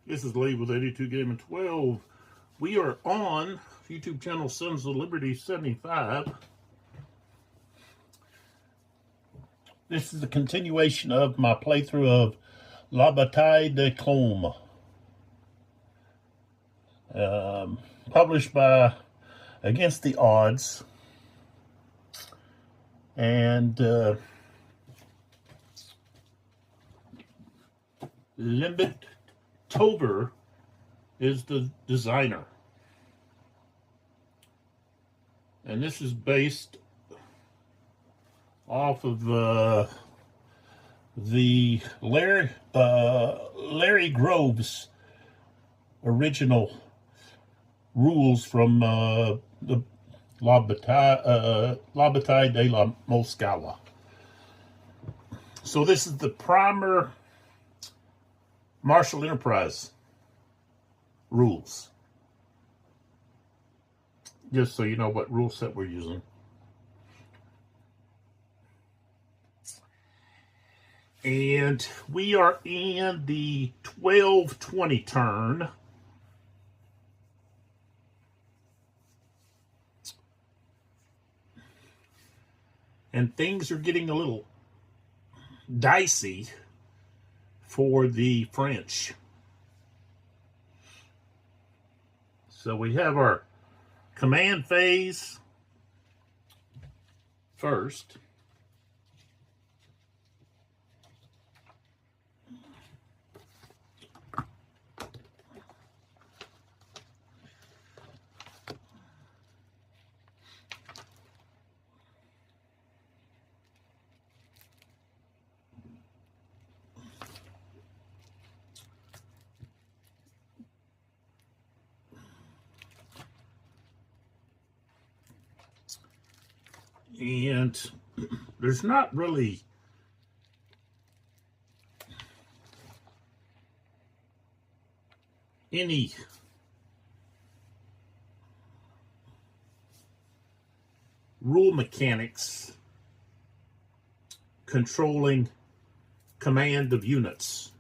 This is Lee with 82 Game and 12. We are on YouTube channel Sons of Liberty 75. This is a continuation of my playthrough of La Bataille de Kulm. Published by Against the Odds. And Limbit Tober is the designer. And this is based off of the Larry Groves original rules from the La Bataille de la Moscala. So this is the primer martial enterprise rules. Just so you know what rule set we're using. And we are in the 12-20 turn. And things are getting a little dicey for the French. So we have our command phase first. And there's not really any rule mechanics controlling command of units.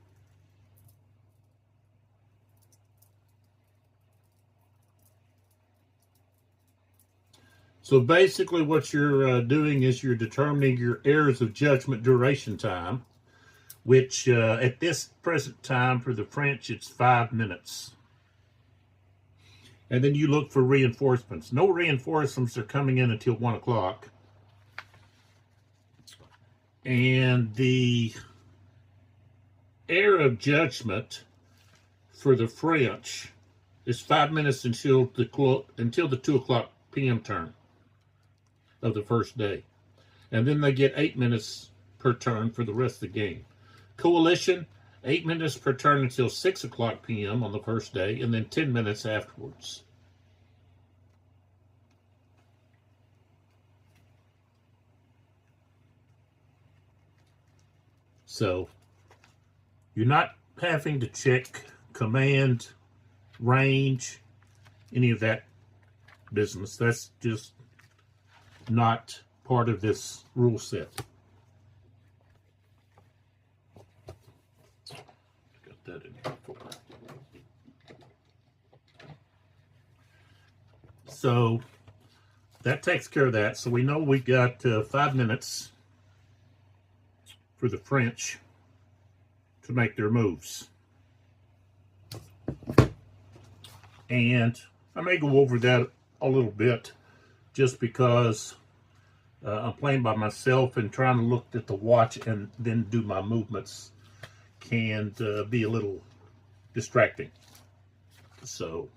So basically what you're doing is you're determining your errors of judgment duration time, which at this present time for the French, it's 5 minutes. And then you look for reinforcements. No reinforcements are coming in until 1 o'clock. And the error of judgment for the French is 5 minutes until the 2 o'clock p.m. turn of the first day. And then they get 8 minutes per turn for the rest of the game. Coalition, 8 minutes per turn until 6 o'clock p.m. on the first day, and then 10 minutes afterwards. So you're not having to check command, range, any of that business. That's just not part of this rule set. Got that in here for. So that takes care of that. So we know we got 5 minutes for the French to make their moves. And I may go over that a little bit just because I'm playing by myself, and trying to look at the watch and then do my movements can be a little distracting. So,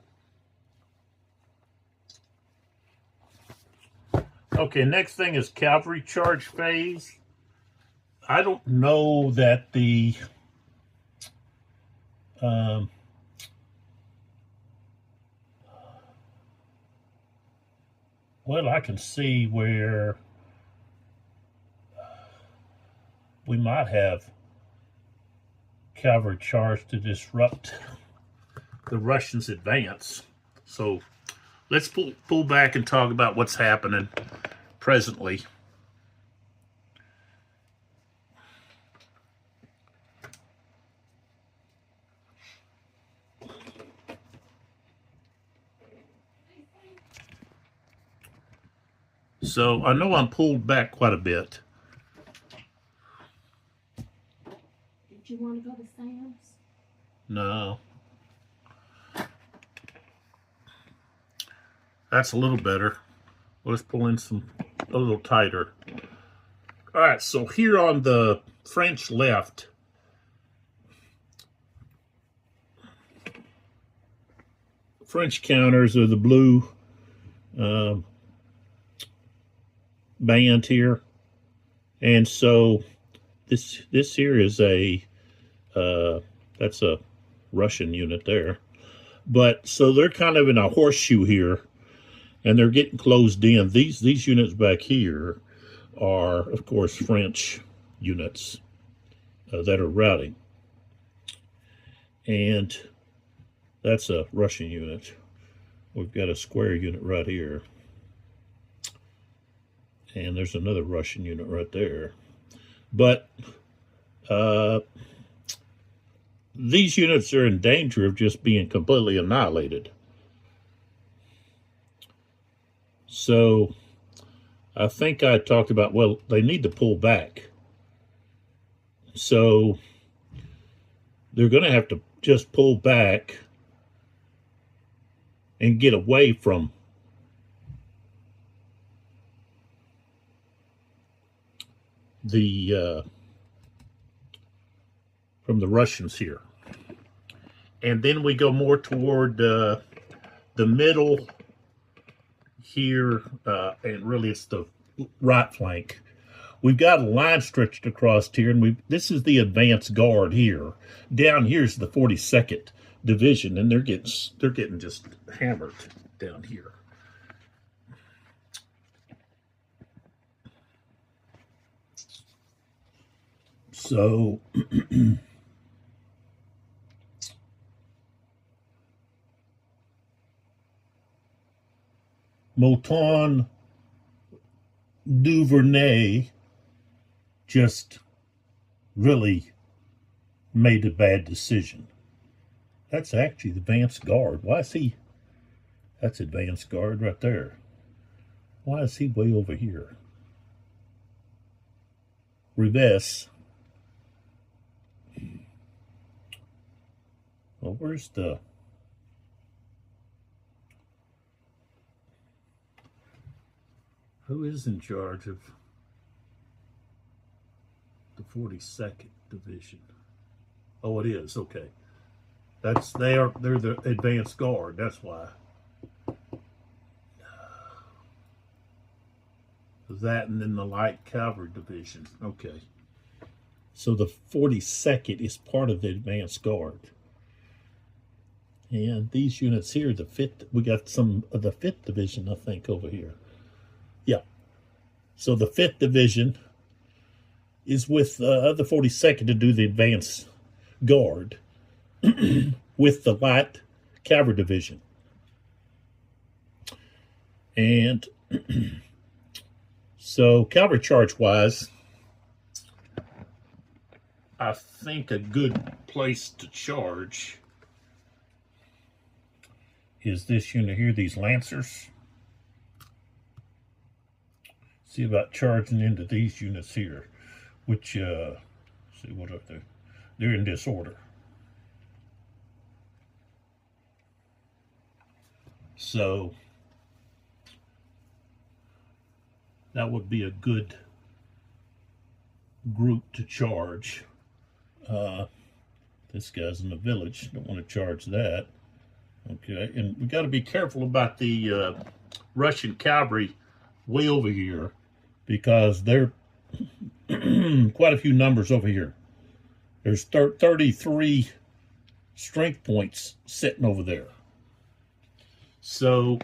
okay, next thing is cavalry charge phase. I don't know that the well, I can see where we might have cavalry charge to disrupt the Russians' advance. So let's pull back and talk about what's happening presently. So I know I'm pulled back quite a bit. Did you want to go to Sam's? No. That's a little better. Let's pull in a little tighter. All right, so here on the French left, French counters are the blue band here, and so this here is that's a Russian unit there, but so they're kind of in a horseshoe here, and they're getting closed in. These units back here are, of course, French units that are routing, and that's a Russian unit. We've got a square unit right here, and there's another Russian unit right there. But these units are in danger of just being completely annihilated. So I think I talked about, well, they need to pull back. So they're going to have to just pull back and get away from the Russians here. And then we go more toward the middle here, and really it's the right flank. We've got a line stretched across here, and this is the advance guard here. Down here's the 42nd Division, and they're getting just hammered down here. So Moulton Duvernay just really made a bad decision. That's actually the advance guard. Why is he? That's advance guard right there. Why is he way over here? Reverse. Well, where's the... Who is in charge of the 42nd Division? Oh, it is. Okay. They're the advance guard. That's why. That and then the light cavalry division. Okay. So the 42nd is part of the advance guard. And these units here, the 5th, we got some of the 5th Division, I think, over here. Yeah. So the 5th Division is with the 42nd to do the advance guard with the light cavalry division. And so cavalry charge wise, I think a good place to charge is this unit here, these Lancers. See about charging into these units here, which, see what are they? They're in disorder. So that would be a good group to charge. This guy's in the village, don't want to charge that. Okay, and we got to be careful about the Russian cavalry way over here, because they're quite a few numbers over here. There's 33 strength points sitting over there. So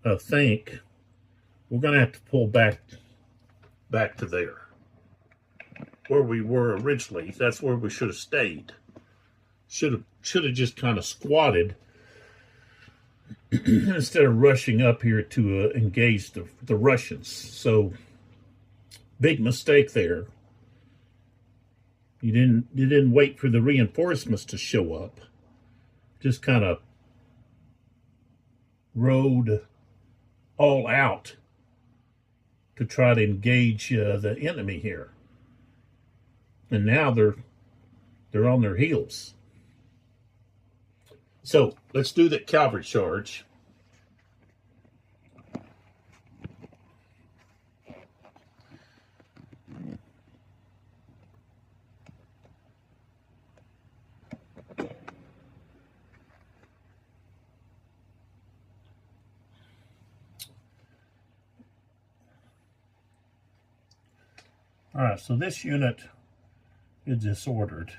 I think we're going to have to pull back to there, where we were originally. That's where we should have stayed. Should have just kind of squatted instead of rushing up here to engage the Russians. So big mistake there. You didn't wait for the reinforcements to show up. just kind of rode all out to try to engage the enemy here. And now they're on their heels. So let's do the cavalry charge. All right, so this unit is disordered.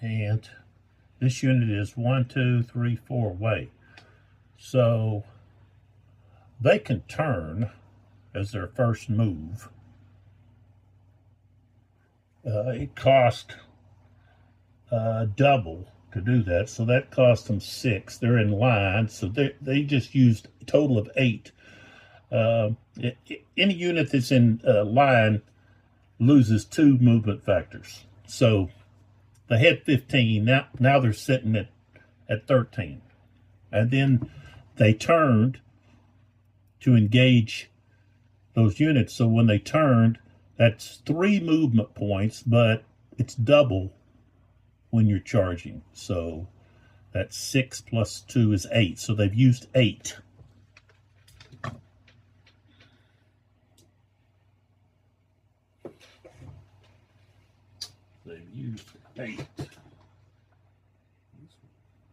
And this unit is 1, 2, 3, 4 away. So they can turn as their first move. It cost double to do that, so that cost them 6. They're in line, so they just used a total of 8. Any unit that's in line loses 2 movement factors. So they had 15. Now they're sitting at 13. And then they turned to engage those units. So when they turned, that's 3 movement points, but it's double when you're charging. So that's 6 plus 2 is 8. So they've used 8. They've used 8.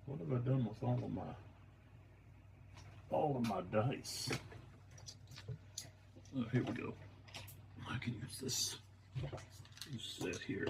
What have I done with all of my dice? Oh, here we go. I can use this set here.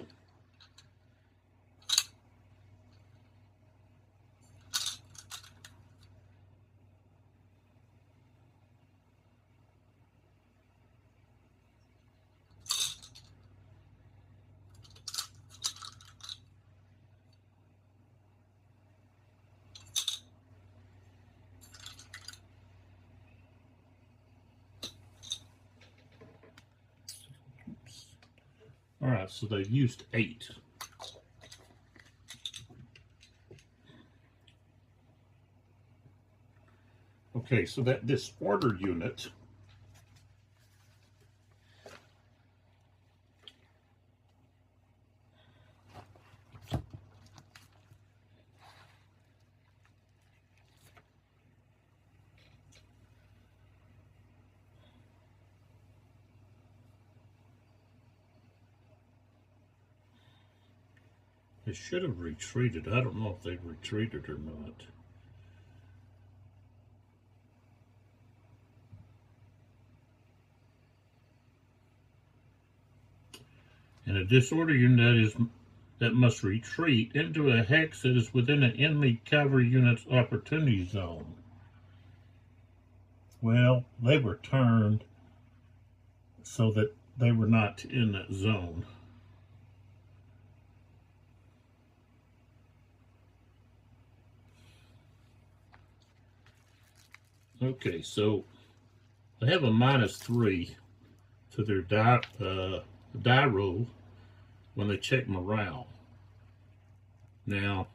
All right, so they've used 8. Okay, so that disordered unit they should have retreated. I don't know if they've retreated or not. And a disorder unit that must retreat into a hex that is within an enemy cavalry unit's opportunity zone. Well, they were turned so that they were not in that zone. Okay, so they have a -3 to their die roll when they check morale. Now,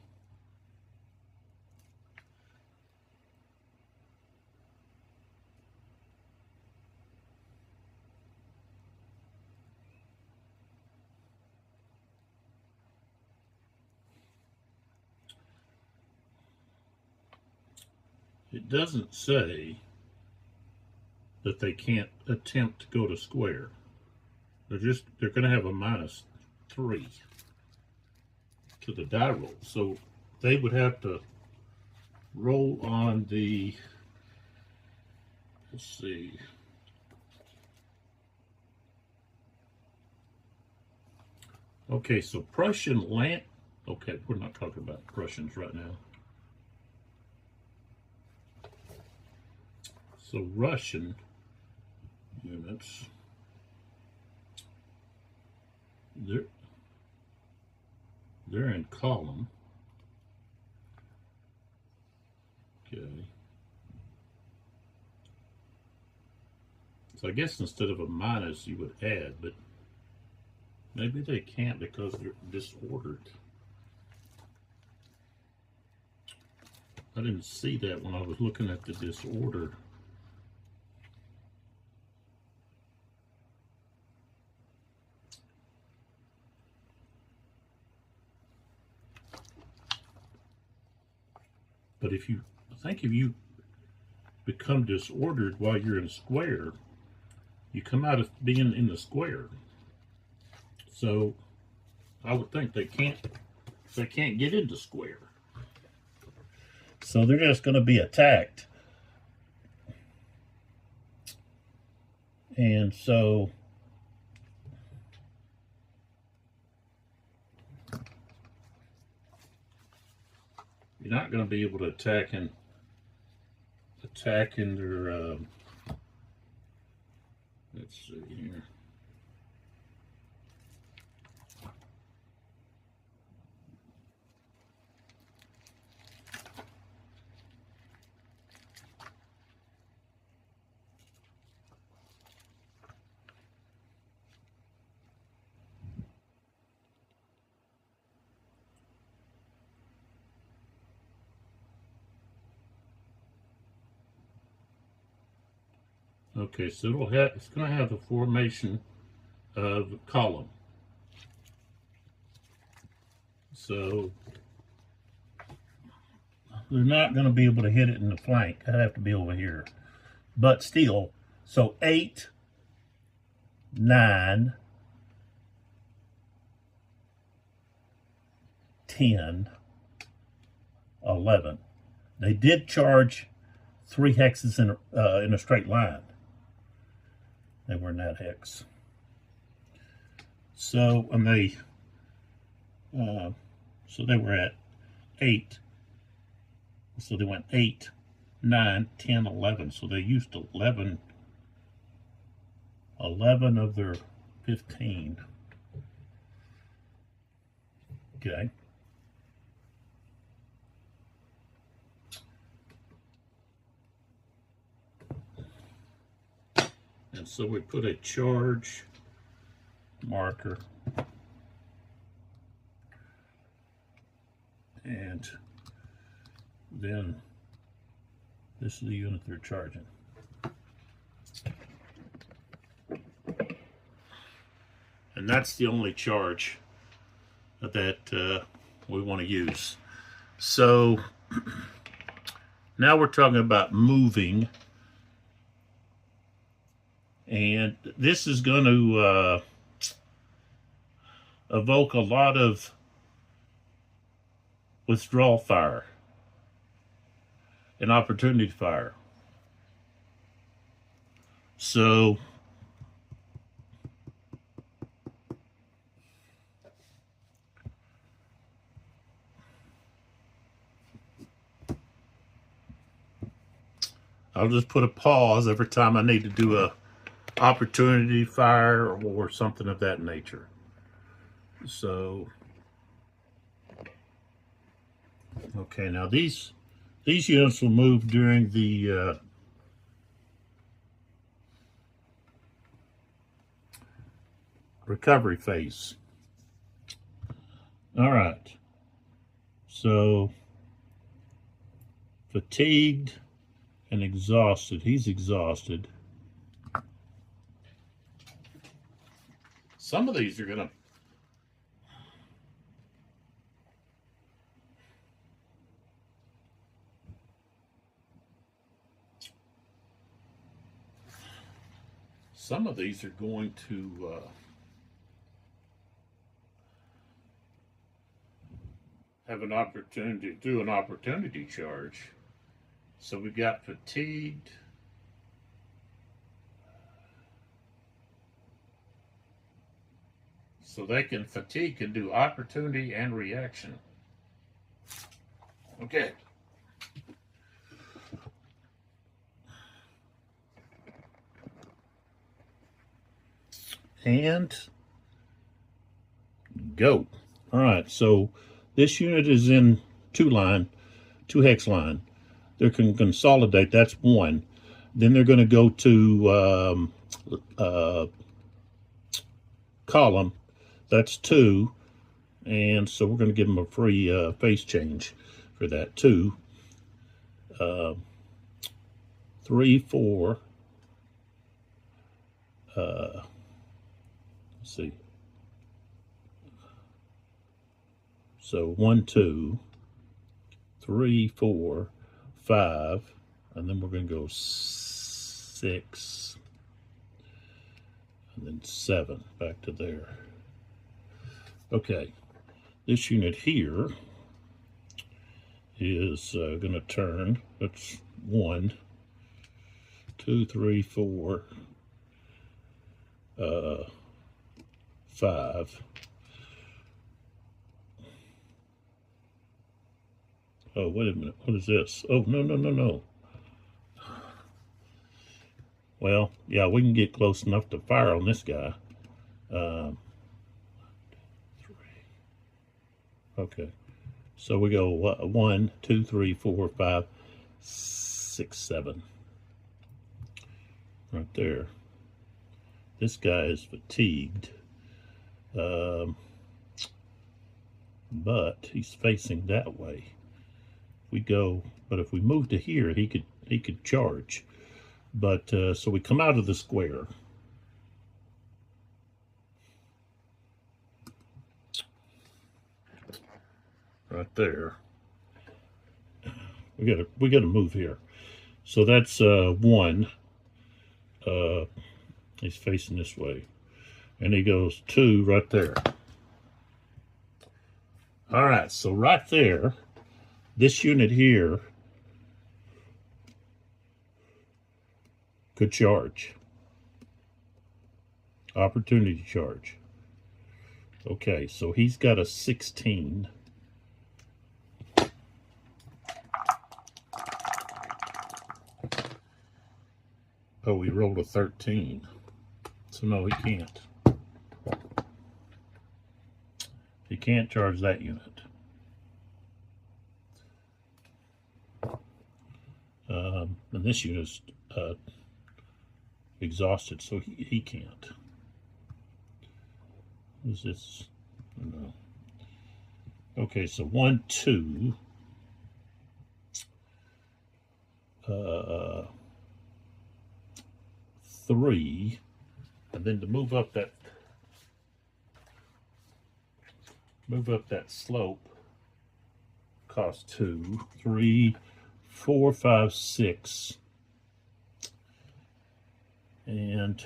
it doesn't say that they can't attempt to go to square. They're going to have a -3 to the die roll. So they would have to roll on the, let's see, okay, so Prussian land, okay, we're not talking about Prussians right now. So Russian units, they're in column. Okay. So I guess instead of a minus, you would add, but Maybe they can't because they're disordered. I didn't see that when I was looking at the disorder. But I think if you become disordered while you're in square, you come out of being in the square. So I would think they can't get into square. So they're just going to be attacked. And so you're not going to be able to attack in their let's see here. Okay, so it's going to have the formation of a column. So they're not going to be able to hit it in the flank. I'd have to be over here. But still, so 8, 9, 10, 11. They did charge 3 hexes in a straight line. They were in that hex. So, and so they were at 8. So they went 8, 9, 10, 11. So they used 11 of their 15. Okay. And so we put a charge marker, and then this is the unit they're charging. And that's the only charge that we want to use. So now we're talking about moving. And this is going to evoke a lot of withdrawal fire and opportunity fire. So I'll just put a pause every time I need to do a opportunity fire or something of that nature. So okay, now these units will move during the recovery phase. All right, so fatigued and exhausted. He's exhausted. Some of these are going to have an opportunity to do an opportunity charge. So we've got fatigued. So fatigue can do opportunity and reaction. Okay. And go. All right, so this unit is in 2 hex line. They can consolidate, that's 1. Then they're going to go to column. that's 2. And so we're going to give them a free face change for that. 2, 3, 4. Let's see. So 1, 2, 3, 4, 5, and then we're going to go 6, and then 7 back to there. Okay, this unit here is going to turn. That's 1, 2, 3, 4, 5. Oh, wait a minute. What is this? Oh, no. Well, yeah, we can get close enough to fire on this guy. 3. Okay. So we go 1, 2, 3, 4, 5, 6, 7. Right there. This guy is fatigued. But he's facing that way. But if we move to here, he could charge. But so we come out of the square. Right there. We gotta move here. So that's 1. He's facing this way. And he goes 2 right there. All right, so right there, this unit here could charge. Opportunity charge. Okay, so he's got a 16. Oh, he rolled a 13. So no, he can't. He can't charge that unit. And this unit's exhausted, so he can't. Is this? No. Okay, so 1, 2. 3, and then to move up that slope costs 2, 3, 4, 5, 6, and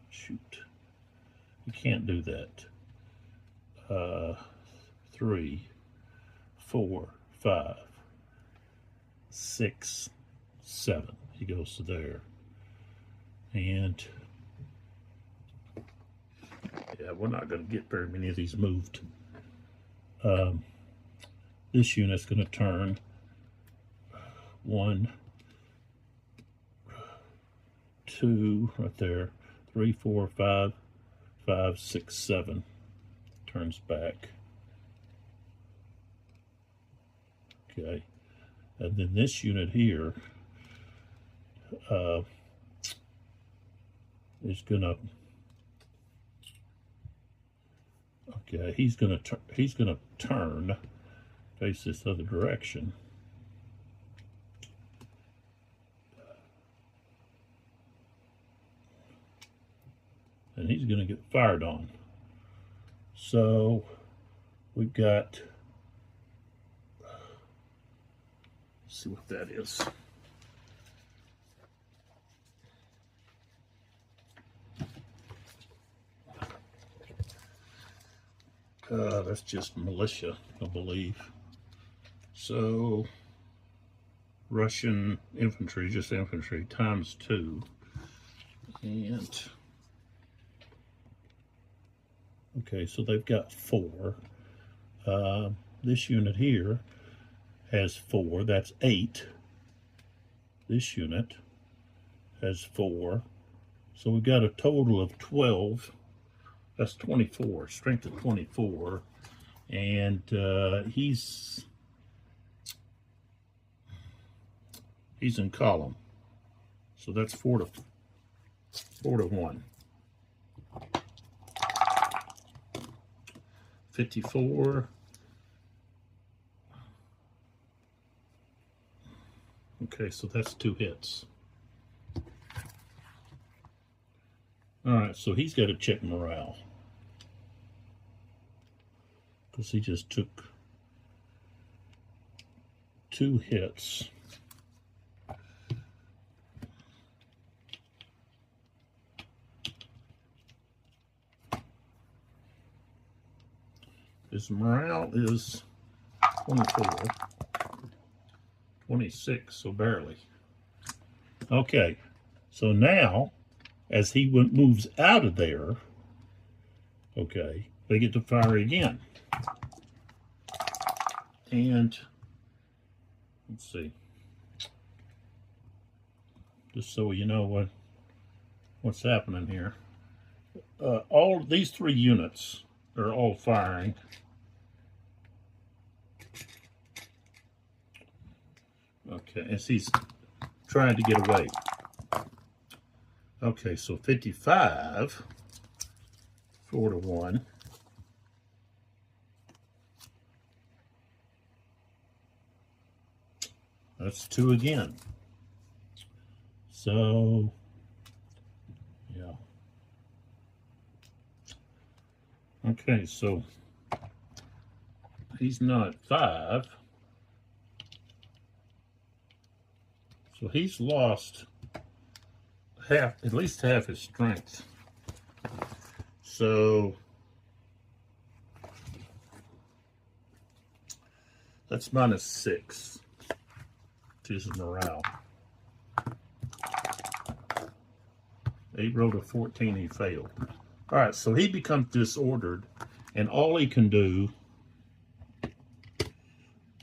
shoot, you can't do that. 3, 4, 5, 6, 7. He goes to there. And yeah, we're not going to get very many of these moved. This unit's going to turn 1, 2, right there, 3, 4, 5, 5, 6, 7. Turns back. Okay. And then this unit here is gonna. Okay, he's gonna turn, face this other direction. And he's gonna get fired on. So we've got. Let's see what that is. That's just militia, I believe. So, Russian infantry, just infantry, times 2. And, okay, so they've got 4. This unit here has 4, that's 8. This unit has 4. So we've got a total of 12. That's 24, strength of 24, and he's in column, so that's 4 to 1. 54. Okay, so that's 2 hits. Alright, so he's got to check morale. Because he just took 2 hits. His morale is 24. 26, so barely. Okay, so now, as he moves out of there, okay, they get to fire again. And, let's see, just so you know what's happening here. All these 3 units are all firing. Okay, as he's trying to get away. Okay, so 55, 4-1. That's 2 again. So, yeah. Okay, so he's not 5. So he's lost at least half his strength. So that's -6 to his morale. He rolled a 14, he failed. Alright, so he becomes disordered, and all he can do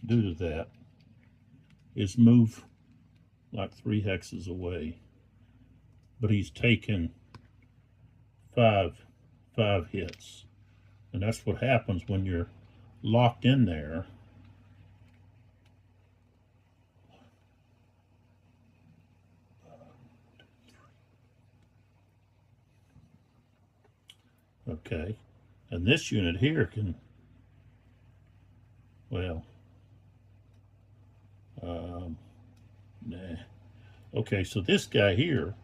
to that is move like 3 hexes away. But he's taken 5 hits. And that's what happens when you're locked in there. Okay. And this unit here can, well, nah. Okay, so this guy here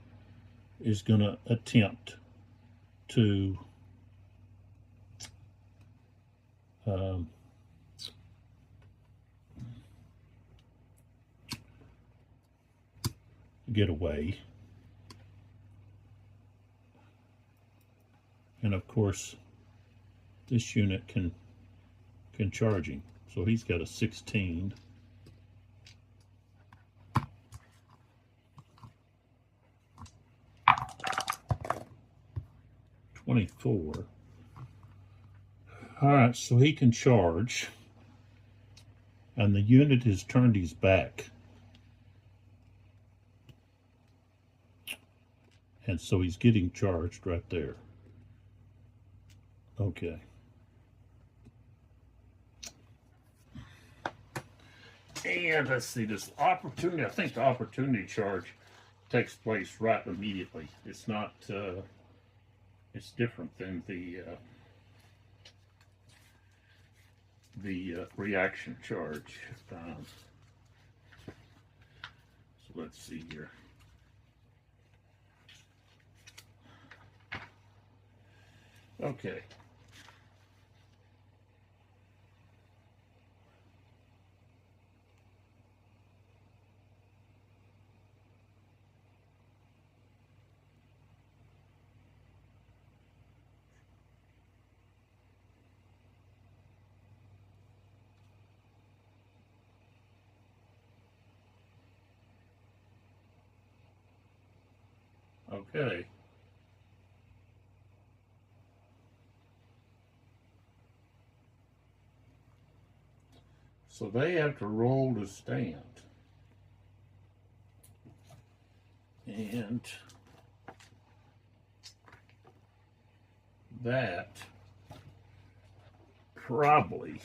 is going to attempt to get away. And of course, this unit can charge him. So he's got a 16. $24. Alright, so he can charge. And the unit has turned his back. And so he's getting charged right there. Okay. And let's see, this opportunity, I think the opportunity charge takes place right immediately. It's not, it's different than the reaction charge. So let's see here. Okay. Okay. So they have to roll to stand. And that probably,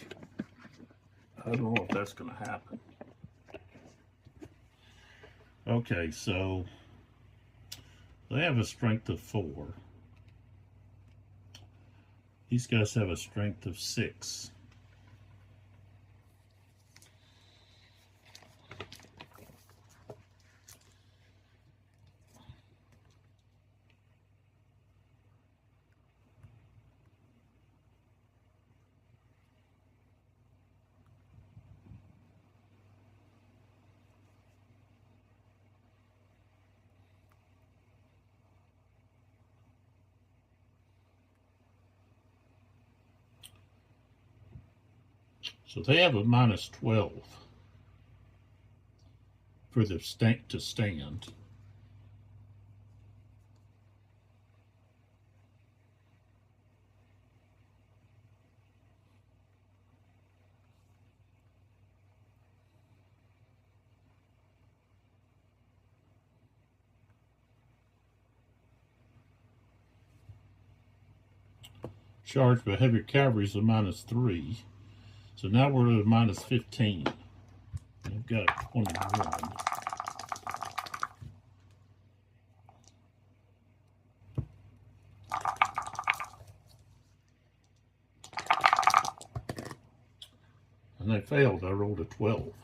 I don't know if that's going to happen. Okay, so they have a strength of 4. These guys have a strength of 6. So they have a -12 for the to stand. Charge by heavy cavalry is a -3. So now we're at a -15. I've got 21. And they failed. I rolled a 12.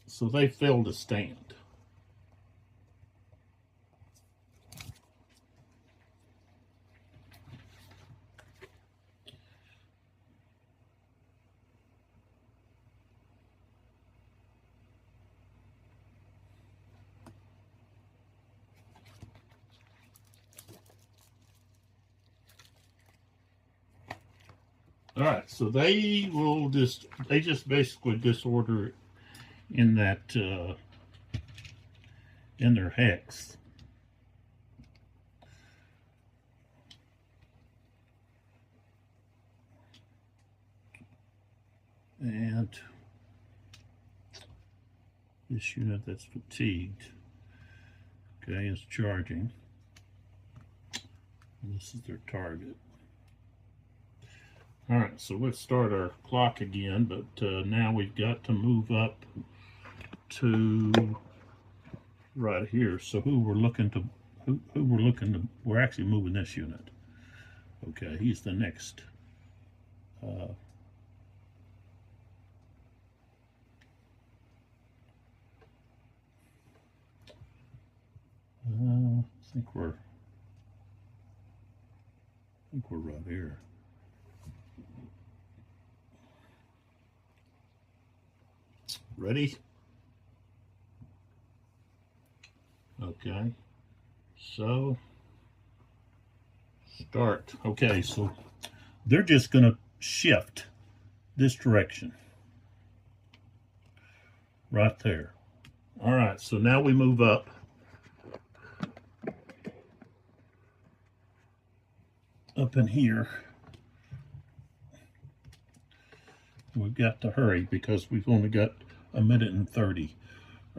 So they failed to stand. All right, so they just basically disorder in that in their hex. And this unit that's fatigued, okay, is charging. And this is their target. All right, so let's start our clock again, but now we've got to move up to right here. So we're actually moving this unit. Okay, he's the next. I think we're right here. Ready? Okay, so start. Okay, so they're just going to shift this direction right there. All right, so now we move up. Up in here. We've got to hurry because we've only got 1:30.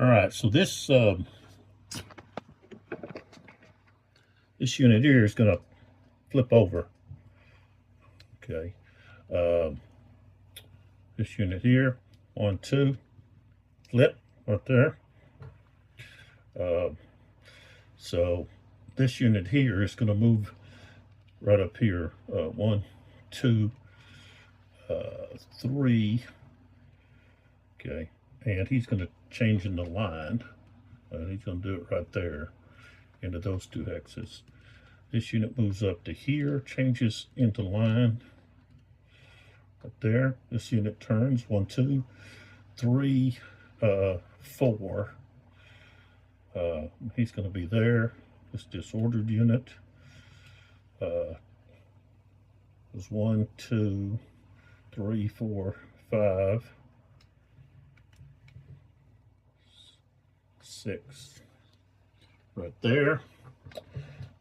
All right, so this this unit here is going to flip over. Okay, this unit here, 1, 2, flip right there. So this unit here is going to move right up here. 1, 2, 3. Okay, and he's going to change in the line. He's going to do it right there into those 2 hexes. This unit moves up to here, changes into line right there. This unit turns 1, 2, 3, 4. He's going to be there. This disordered unit is 1, 2, 3, 4, 5, 6. Right there.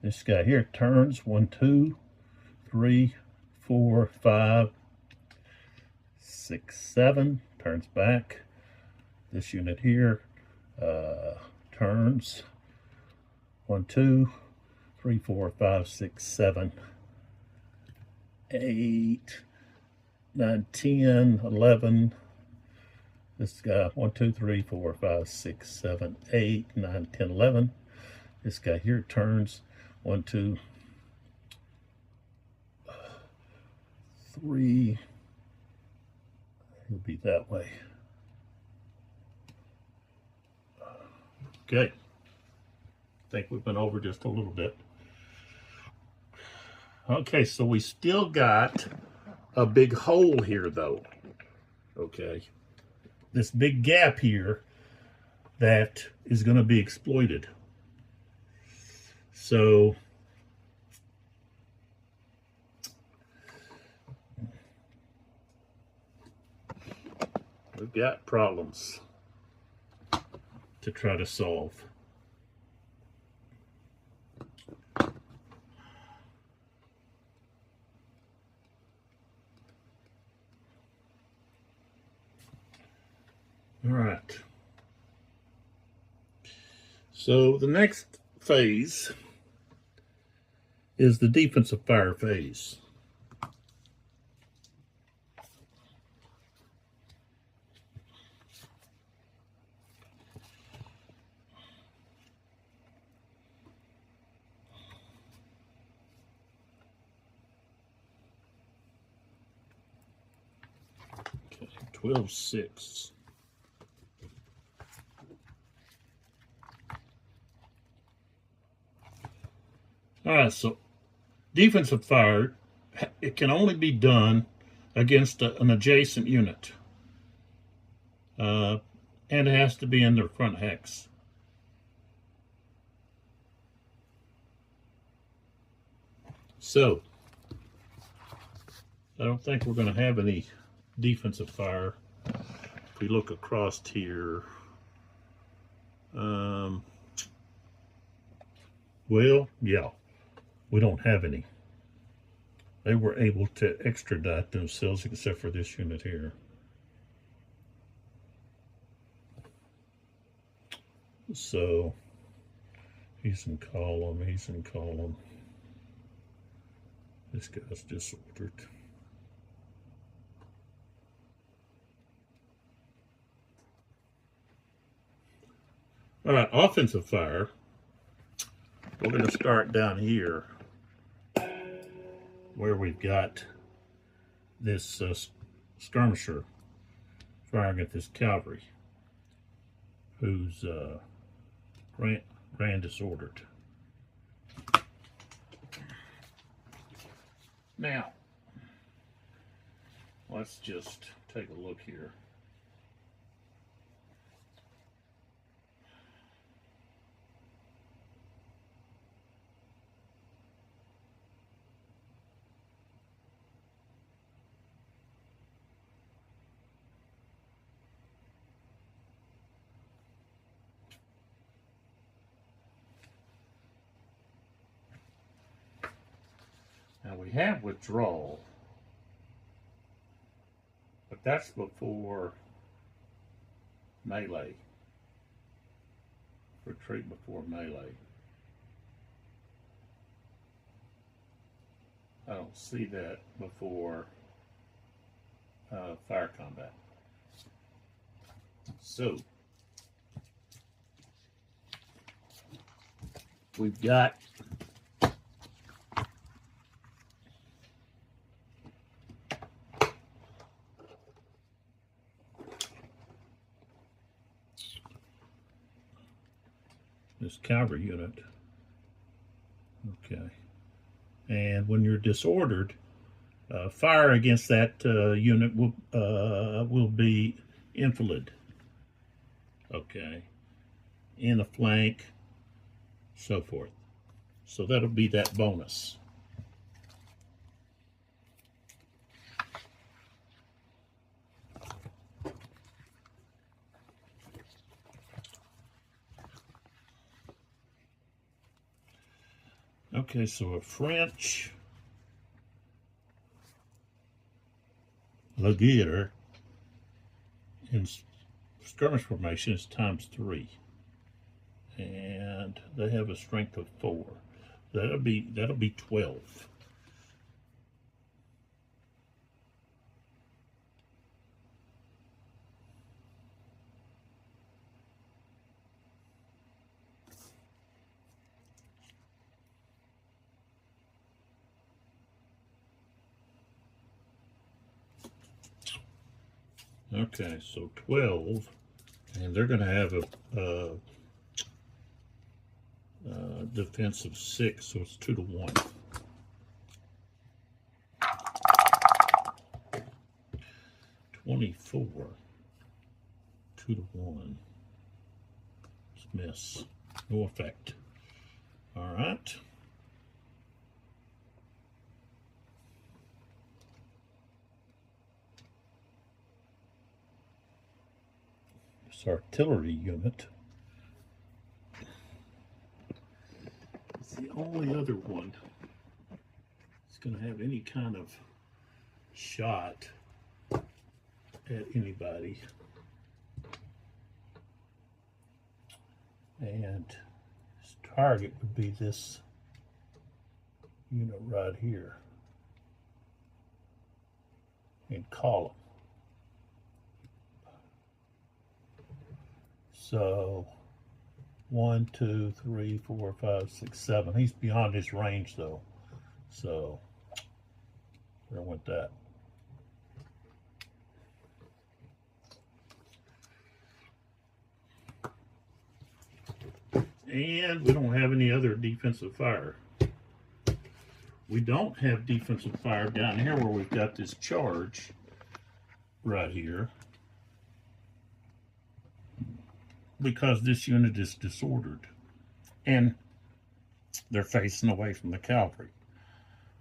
This guy here turns 1, 2, 3, 4, 5, 6, 7. Turns back. This unit here turns 1, 2, 3, 4, 5, 6, 7, 8, 9, 10, 11. This guy 1, 2, 3, 4, 5, 6, 7, 8, 9, 10, 11. This guy here turns 1, 2, 3. It'll be that way. Okay. I think we've been over just a little bit. Okay, so we still got a big hole here though. Okay. This big gap here that is going to be exploited. So we've got problems to try to solve. All right. So the next phase is the defensive fire phase. Okay, 12-6. All right, so defensive fire, it can only be done against an adjacent unit. And it has to be in their front hex. So, I don't think we're going to have any defensive fire. If we look across here, well, yeah, we don't have any. They were able to extradite themselves except for this unit here. So, he's in column, he's in column. This guy's disordered. All right, offensive fire. We're going to start down here where we've got this skirmisher firing at this cavalry who's grand disordered. Now, let's just take a look here. Now we have withdrawal, but that's before melee. Retreat before melee. I don't see that before fire combat. So we've got this cavalry unit. Okay. And when you're disordered, fire against that unit will be enfilade. Okay. In a flank, so forth. So that'll be that bonus. Okay, so a French Laguerre in skirmish formation is ×3, and they have a strength of 4. That'll be 12. Okay, so 12, and they're going to have a defense of 6, so it's 2-1. 24, 2-1. It's miss. No effect. All right. This artillery unit. It's the only other one that's going to have any kind of shot at anybody. And his target would be this unit right here in column. So 1, 2, 3, 4, 5, 6, 7. He's beyond his range though. So there went that. And we don't have any other defensive fire. We don't have defensive fire down here where we've got this charge right here, because this unit is disordered and they're facing away from the cavalry.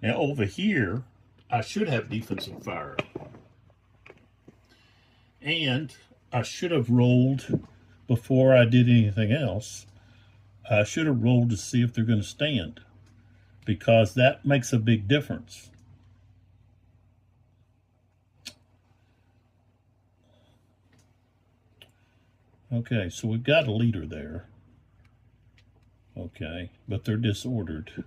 Now over here, I should have defensive fire. And I should have rolled before I did anything else. I should have rolled to see if they're going to stand, because that makes a big difference. Okay, so we've got a leader there. Okay, but they're disordered.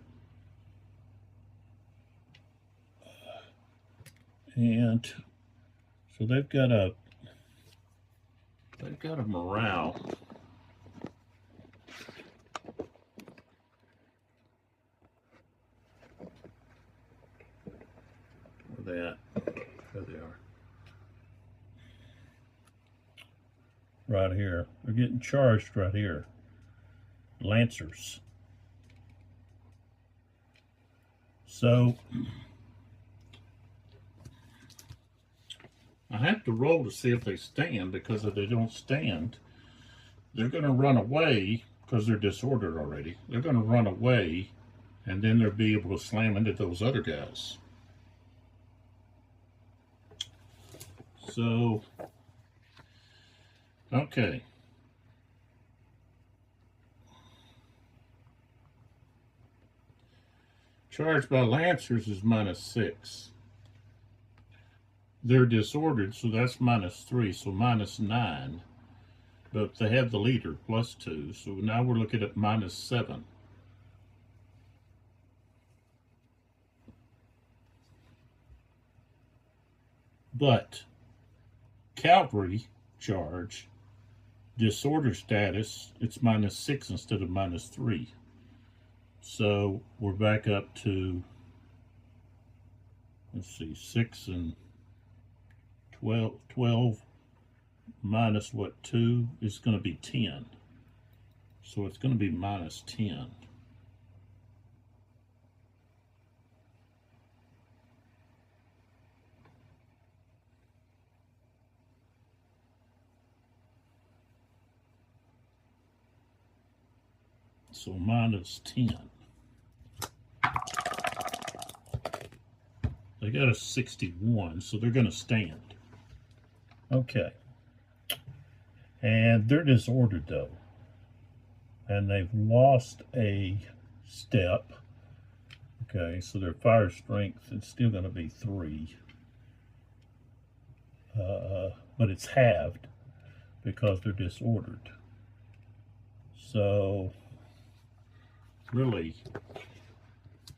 And so they've got a morale. That there they are, right here. They're getting charged right here. Lancers. So I have to roll to see if they stand, because if they don't stand, they're going to run away, because they're disordered already. They're going to run away, and then they'll be able to slam into those other guys. So, okay. Charged by Lancers is -6. They're disordered, so that's -3, so -9. But they have the leader, +2, so now we're looking at -7. But cavalry charge, disorder status, it's -6 instead of -3. So we're back up to, let's see, 6 and 12. 12 minus what, 2 is going to be 10. So it's going to be -10. So -10. They got a 61, so they're going to stand. Okay. And they're disordered though. And they've lost a step. Okay, so their fire strength is still going to be 3. But it's halved because they're disordered. So really,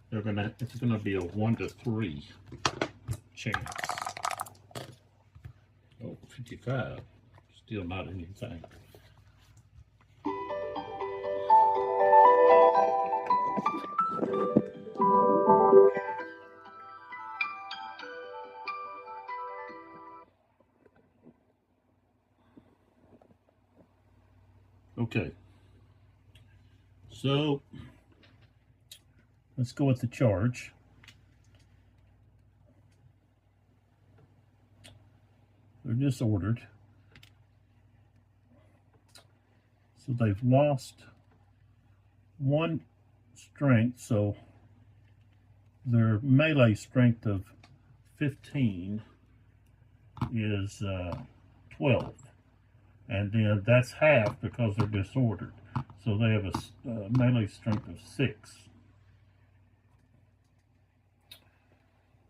it's gonna be a 1 to 3 chance. Oh, 55, still not anything. Okay. So let's go with the charge. They're disordered. So they've lost one strength, so their melee strength of 15 is 12. And then that's half because they're disordered. So they have a melee strength of 6.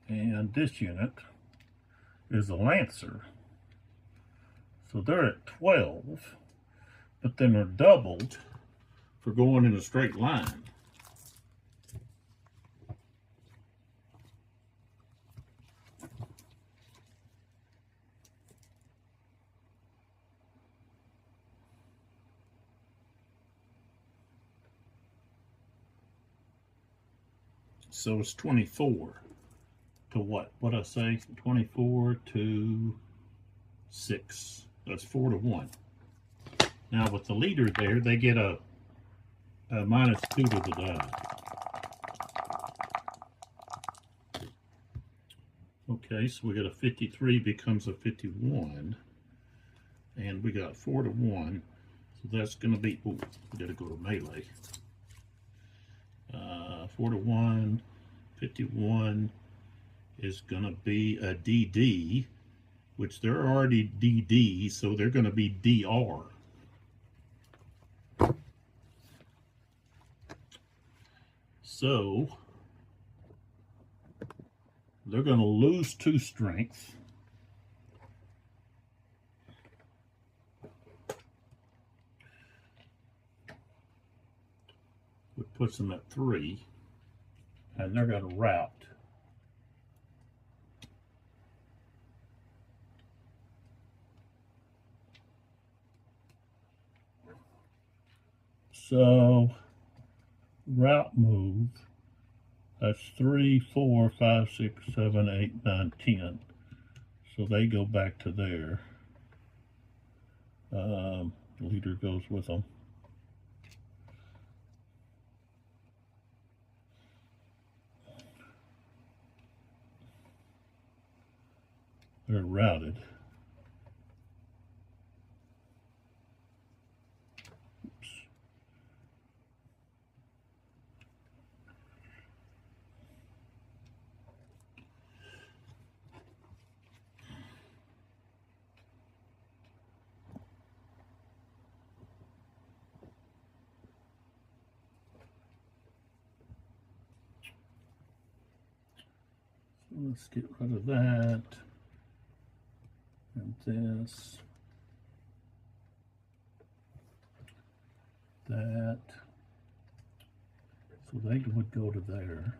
And this unit is a Lancer. So they're at 12, but then they're doubled for going in a straight line. So it's 24 to what? What'd I say? 24 to 6. That's 4 to 1. Now with the leader there, they get a -2 to the die. Okay, so we got a 53 becomes a 51. And we got 4 to 1. So that's going to be, ooh, we got to go to melee. 4 to 1, 51 is going to be a DD, which they're already DD, so they're going to be DR. So they're going to lose 2 strength. Which puts them at 3. And they're going to rout. So route move, that's 3, 4, 5, 6, 7, 8, 9, 10. So they go back to there. The leader goes with them. They're routed. Oops. So let's get rid of that. And this, that, so they would go to there.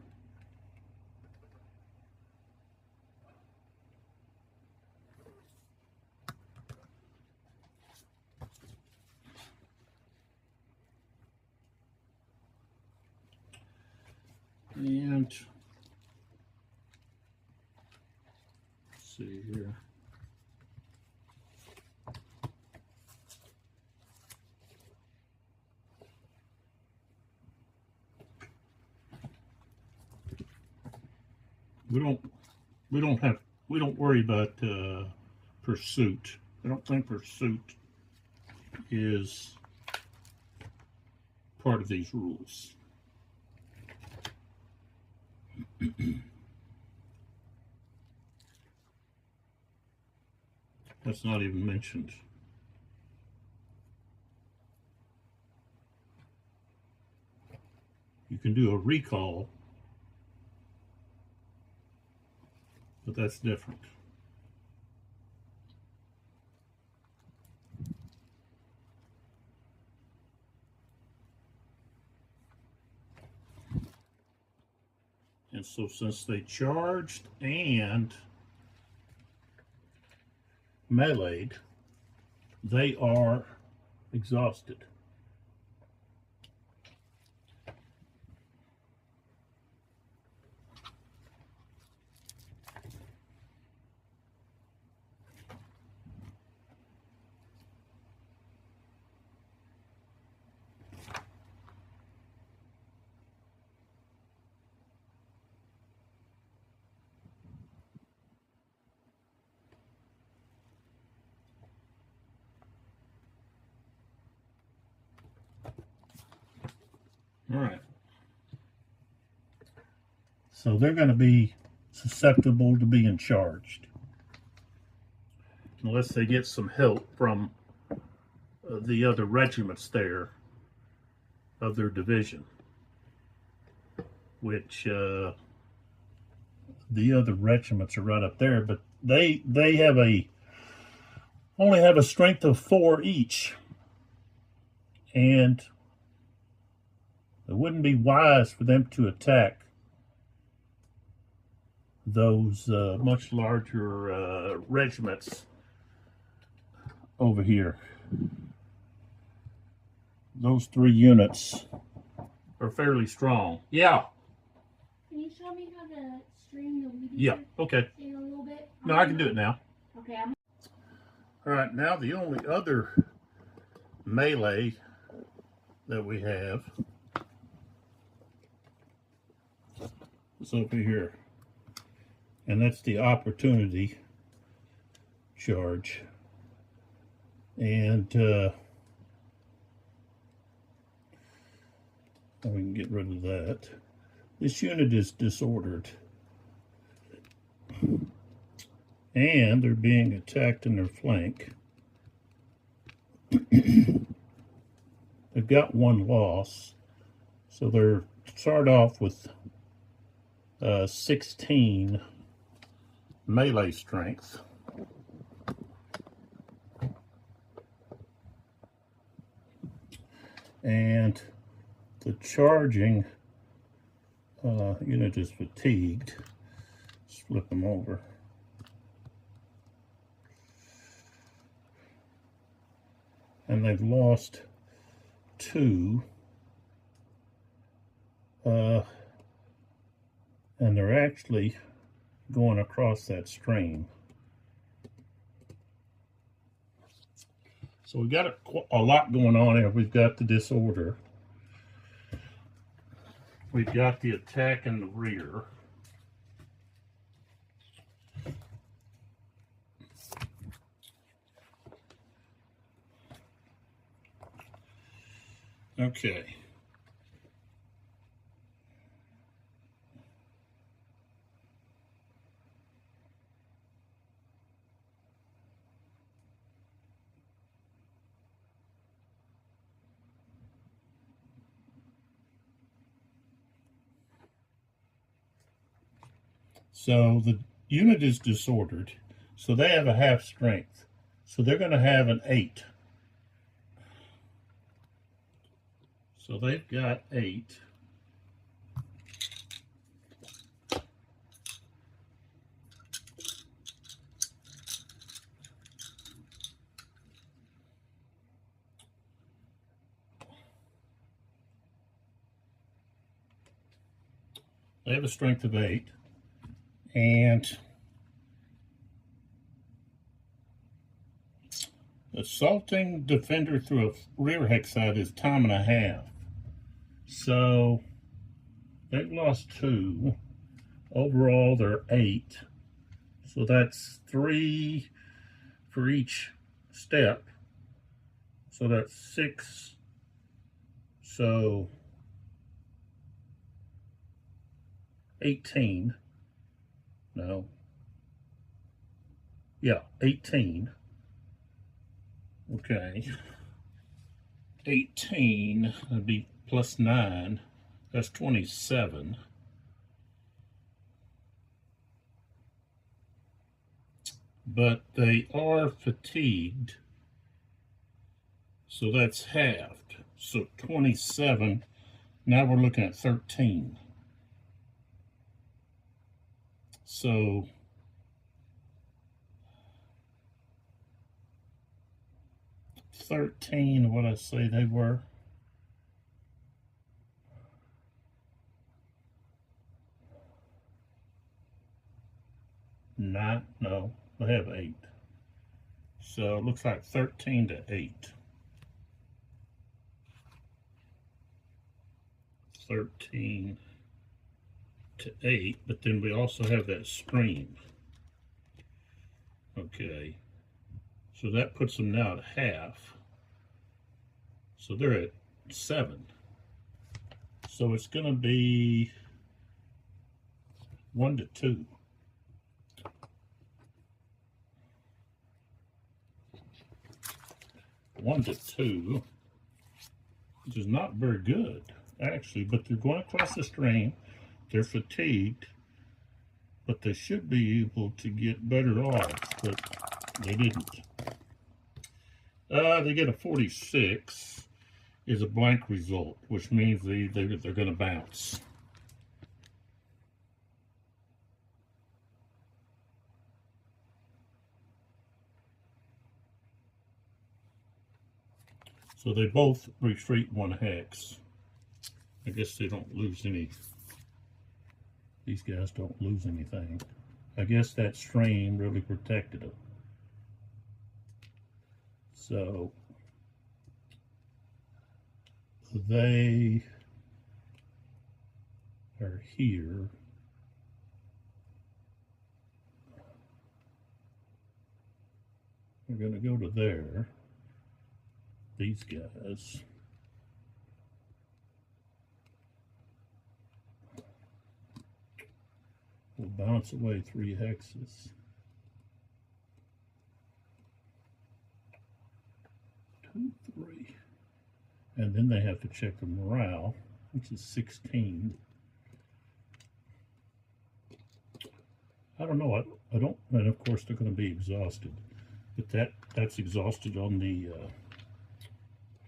And let's see here. We don't worry about pursuit. I don't think pursuit is part of these rules. That's not even mentioned. You can do a recall, but that's different. And so since they charged and meleeed, they are exhausted. All right. So they're going to be susceptible to being charged unless they get some help from the other regiments there of their division, which the other regiments are right up there, but they have only have a strength of 4 each, and it wouldn't be wise for them to attack those much larger regiments over here. Those 3 units are fairly strong. Yeah. Can you show me how to string the weed Yeah. Okay. in a little bit? No, I can do it now. Okay. All right. Now the only other melee that we have is over here, and that's the opportunity charge. And we can get rid of that. This unit is disordered, and they're being attacked in their flank. They've got 1 loss, so they're start off with 16 melee strength. And the charging unit is fatigued. Let's flip them over. And they've lost 2. And they're actually going across that stream. So we've got a lot going on here. We've got the disorder. We've got the attack in the rear. Okay. So the unit is disordered, so they have a half strength. So they're going to have an 8. So they've got 8. They have a strength of 8. And assaulting defender through a rear hex side is time and a half. So they've lost 2. Overall, they're 8. So that's 3 for each step. So that's 6. So 18. No. Yeah, 18. Okay. 18 would be plus 9. That's 27. But they are fatigued. So that's halved. So 27. Now we're looking at 13. So what did I say they were? 9? No, they have 8. So it looks like 13 to 8. 13 to 8, but then we also have that stream. Okay, so that puts them now at half. So they're at 7. So it's going to be 1 to 2. One to 2, which is not very good, actually, but they're going across the stream. They're fatigued, but they should be able to get better odds, but they didn't. They get a 46 is a blank result, which means they're going to bounce. So they both retreat 1 hex. I guess they don't lose any. These guys don't lose anything. I guess that stream really protected them. So they are here. We're going to go to there. These guys. Will bounce away 3 hexes. 2, 3. And then they have to check the morale, which is 16. I don't know. I don't. And of course, they're going to be exhausted. But that's exhausted on the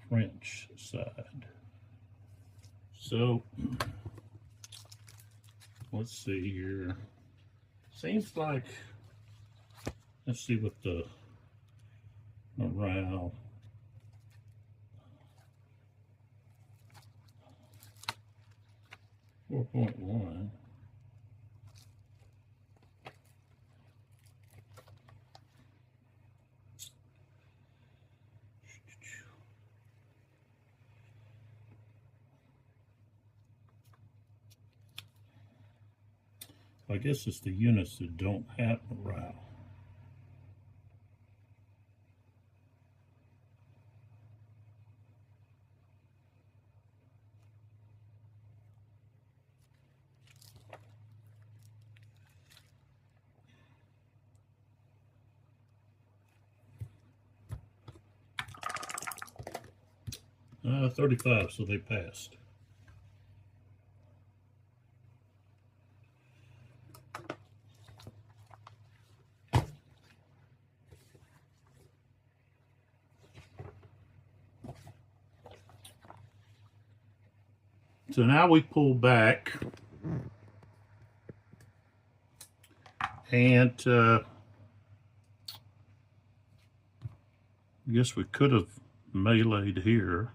French side. So let's see here. Seems like, let's see what the morale. .1. I guess it's the units that don't have morale. Uh, 35, so they passed. So now we pull back, and I guess we could have meleeed here.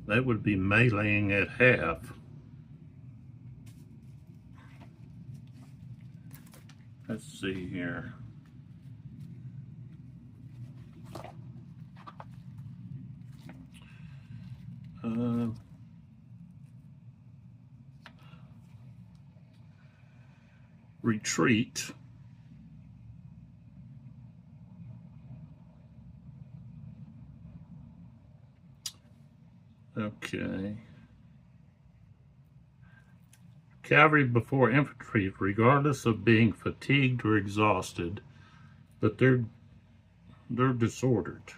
That would be meleeing at half. Let's see here. Retreat. Okay. Cavalry before infantry, regardless of being fatigued or exhausted, but they're disordered.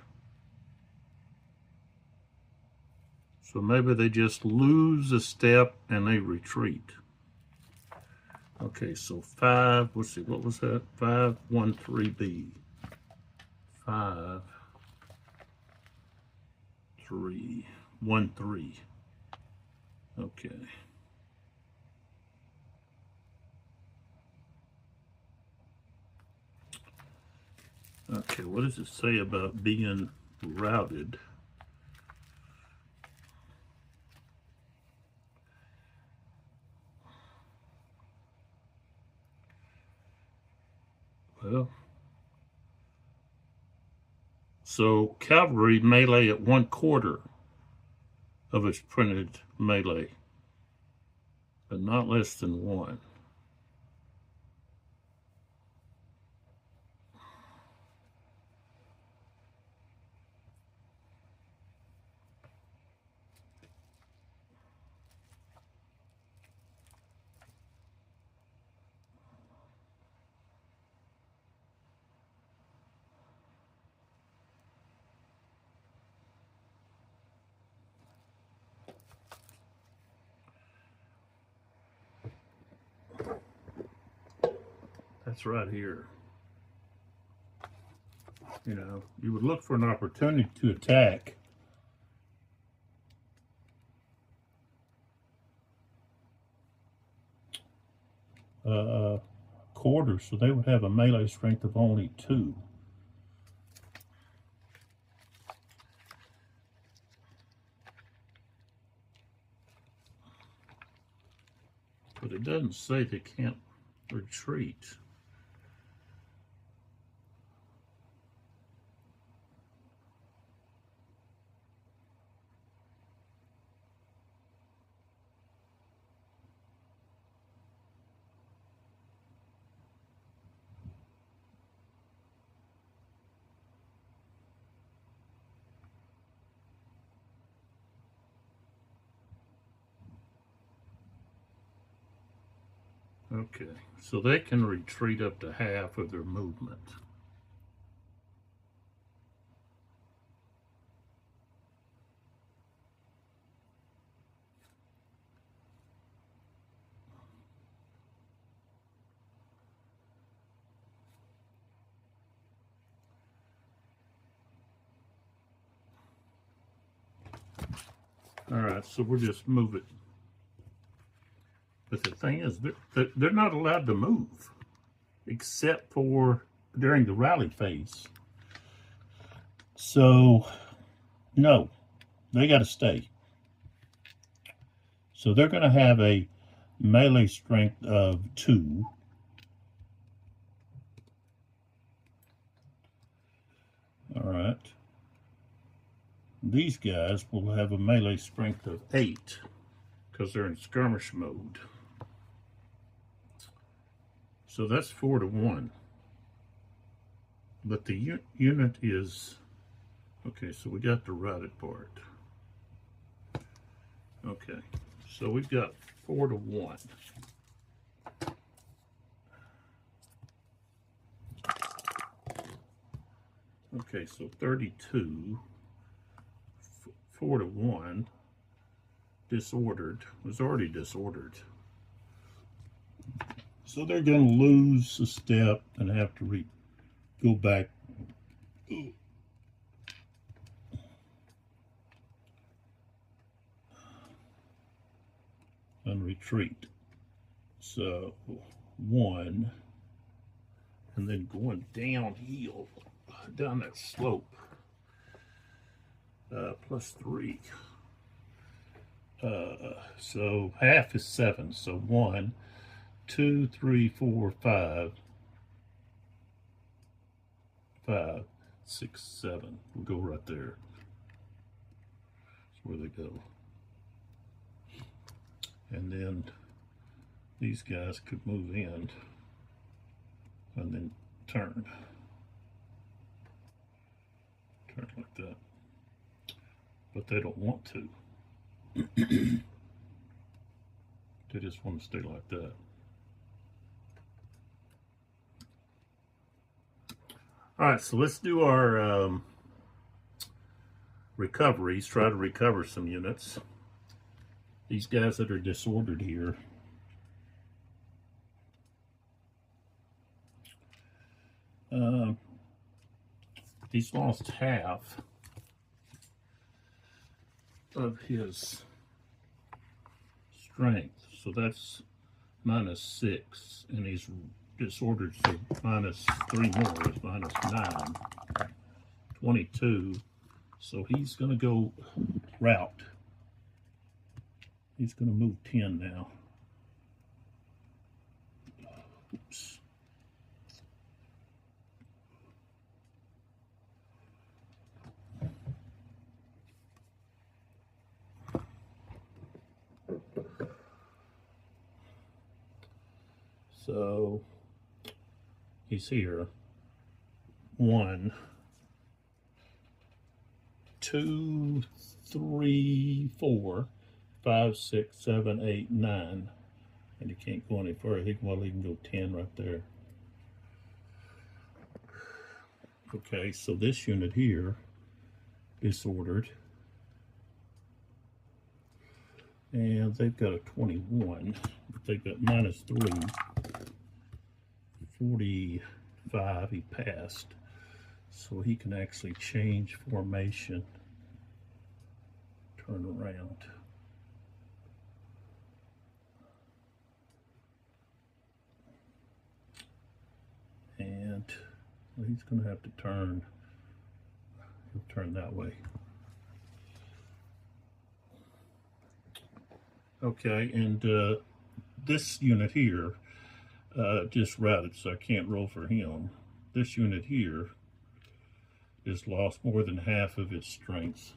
So maybe they just lose a step and they retreat. Okay, so 5, let's see, what was that? 513B. 5, 3, 1, 3. Okay. Okay, what does it say about being routed? Well, so cavalry melee at 1/4 of its printed melee, but not less than 1. That's right here. You know, you would look for an opportunity to attack. Quarter, so they would have a melee strength of only 2. But it doesn't say they can't retreat. Okay, so they can retreat up to half of their movement. All right, so we'll just move it. But the thing is, they're not allowed to move, except for during the rally phase. So, no, they got to stay. So they're going to have a melee strength of 2. All right. These guys will have a melee strength of 8 because they're in skirmish mode. So that's 4 to 1. But the unit is, okay, so we got the routed part. Okay, so we've got 4 to 1. Okay, so 32, 4 to 1, disordered, was already disordered. So they're going to lose a step and have to go back. And retreat. So 1, and then going downhill, down that slope, +3. So half is 7. So 1, 2, 3, 4, 5, 5, 6, 7. We'll go right there. That's where they go. And then these guys could move in and then turn. Turn like that. But they don't want to. They just want to stay like that. All right, so let's do our recoveries, try to recover some units. These guys that are disordered here. He's lost half of his strength, so that's -6, and he's disordered, so -3 more is -9, 22. So he's going to go route. He's going to move 10 now. Oops. So he's here. 1, 2, 3, 4, 5, 6, 7, 8, 9. And he can't go any further. He can go 10 right there. Okay, so this unit here is ordered. And they've got a 21, but they've got -3, 45, he passed. So he can actually change formation, turn around. And he's going to have to turn, he'll turn that way. Okay, and this unit here just routed, so I can't roll for him. This unit here has lost more than half of its strength.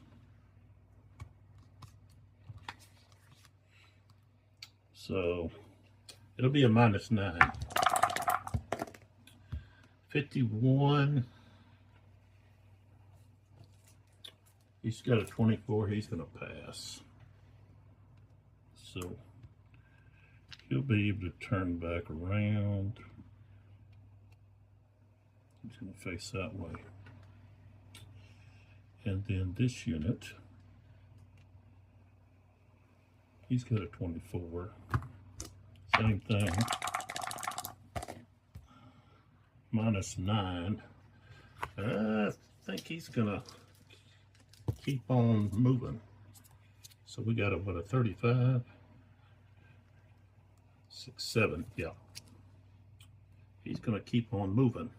So it'll be a -9. 51. He's got a 24. He's going to pass. So he'll be able to turn back around. He's going to face that way. And then this unit, he's got a 24. Same thing. -9. I think he's going to keep on moving. So we got a 35. 6, 7, yeah. He's going to keep on moving.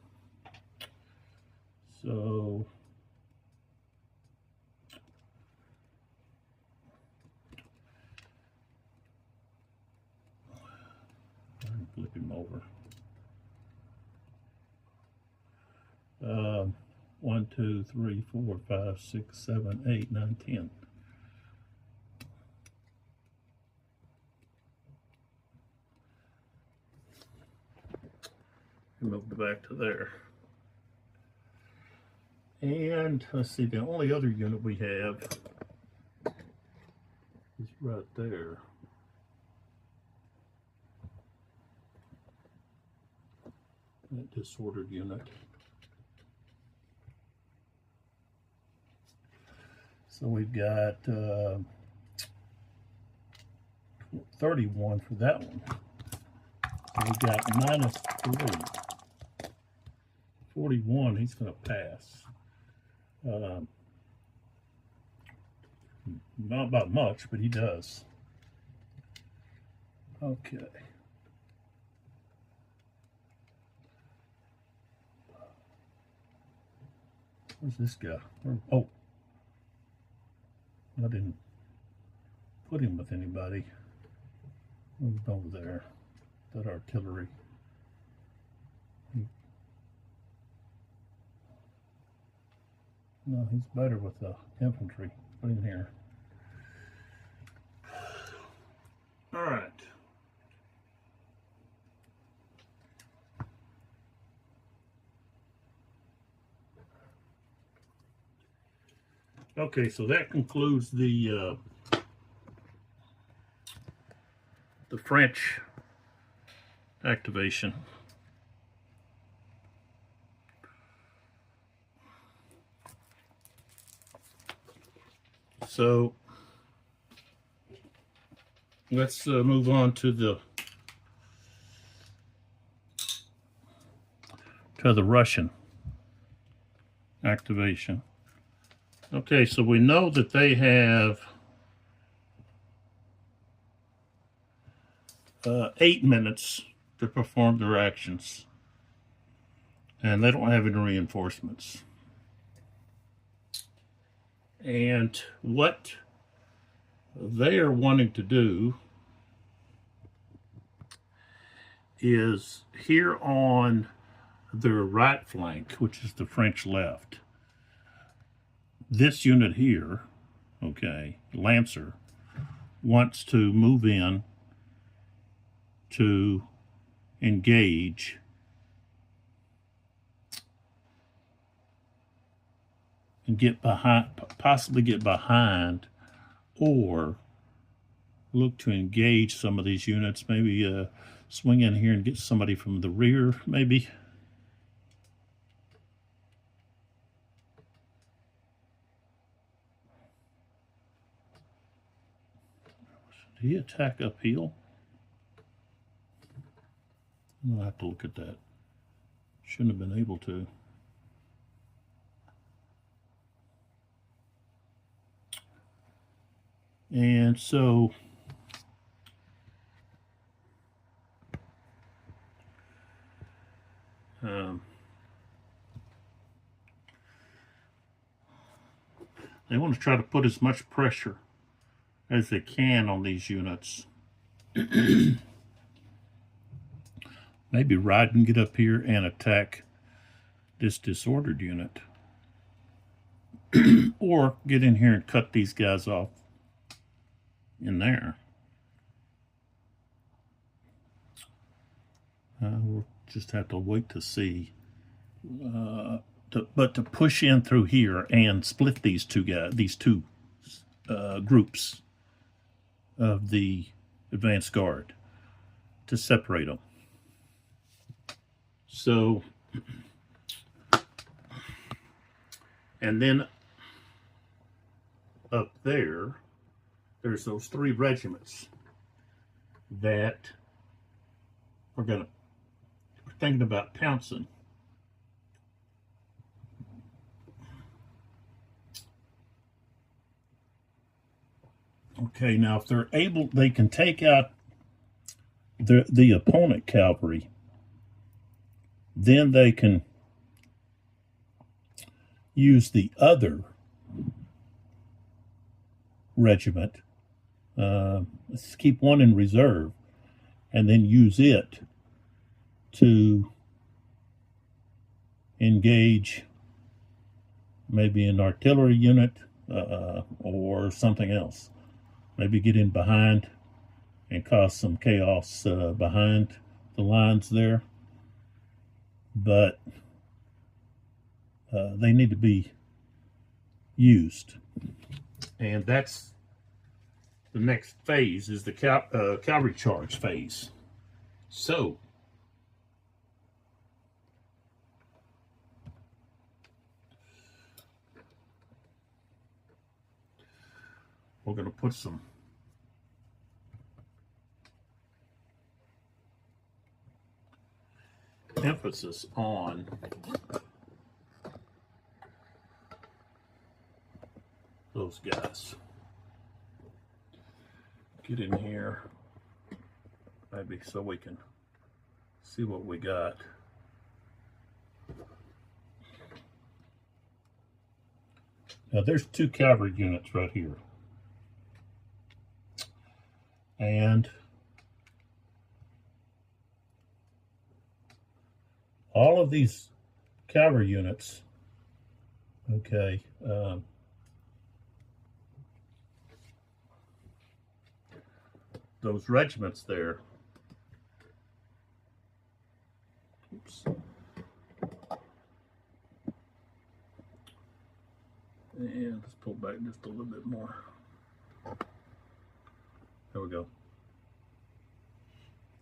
So flip him over. 1, 2, 3, 4, 5, 6, 7, 8, 9, 10. Moved back to there. And let's see, the only other unit we have is right there. That disordered unit. So we've got 31 for that one. So we've got -3. 41, he's going to pass. Not by much, but he does. Okay. Where's this guy? Oh. I didn't put him with anybody. Moved over there. That artillery. No, he's better with the infantry. Put him here. All right. Okay, so that concludes the French activation. So let's move on to the Russian activation. Okay, so we know that they have 8 minutes to perform their actions, and they don't have any reinforcements. And what they are wanting to do is here on their right flank, which is the French left, this unit here, okay, Lancer, wants to move in to engage and get behind, possibly get behind, or look to engage some of these units. Maybe swing in here and get somebody from the rear, maybe. Did he attack uphill? I'll have to look at that. Shouldn't have been able to. And so they want to try to put as much pressure as they can on these units. Maybe ride and get up here and attack this disordered unit. Or get in here and cut these guys off in there. We'll just have to wait to see. But to push in through here and split these two groups of the advanced guard, to separate them. So, and then up there, there's those 3 regiments that we're thinking about pouncing. Okay, now if they're able, they can take out the opponent cavalry. Then they can use the other regiment. Let's keep one in reserve, and then use it to engage maybe an artillery unit or something else. Maybe get in behind and cause some chaos behind the lines there. But they need to be used. And that's the next phase, is the cavalry charge phase. So, we're going to put some emphasis on those guys. Get in here, maybe, so we can see what we got. Now there's 2 cavalry units right here. And all of these cavalry units, okay, those regiments there, oops, and let's pull back just a little bit more. There we go.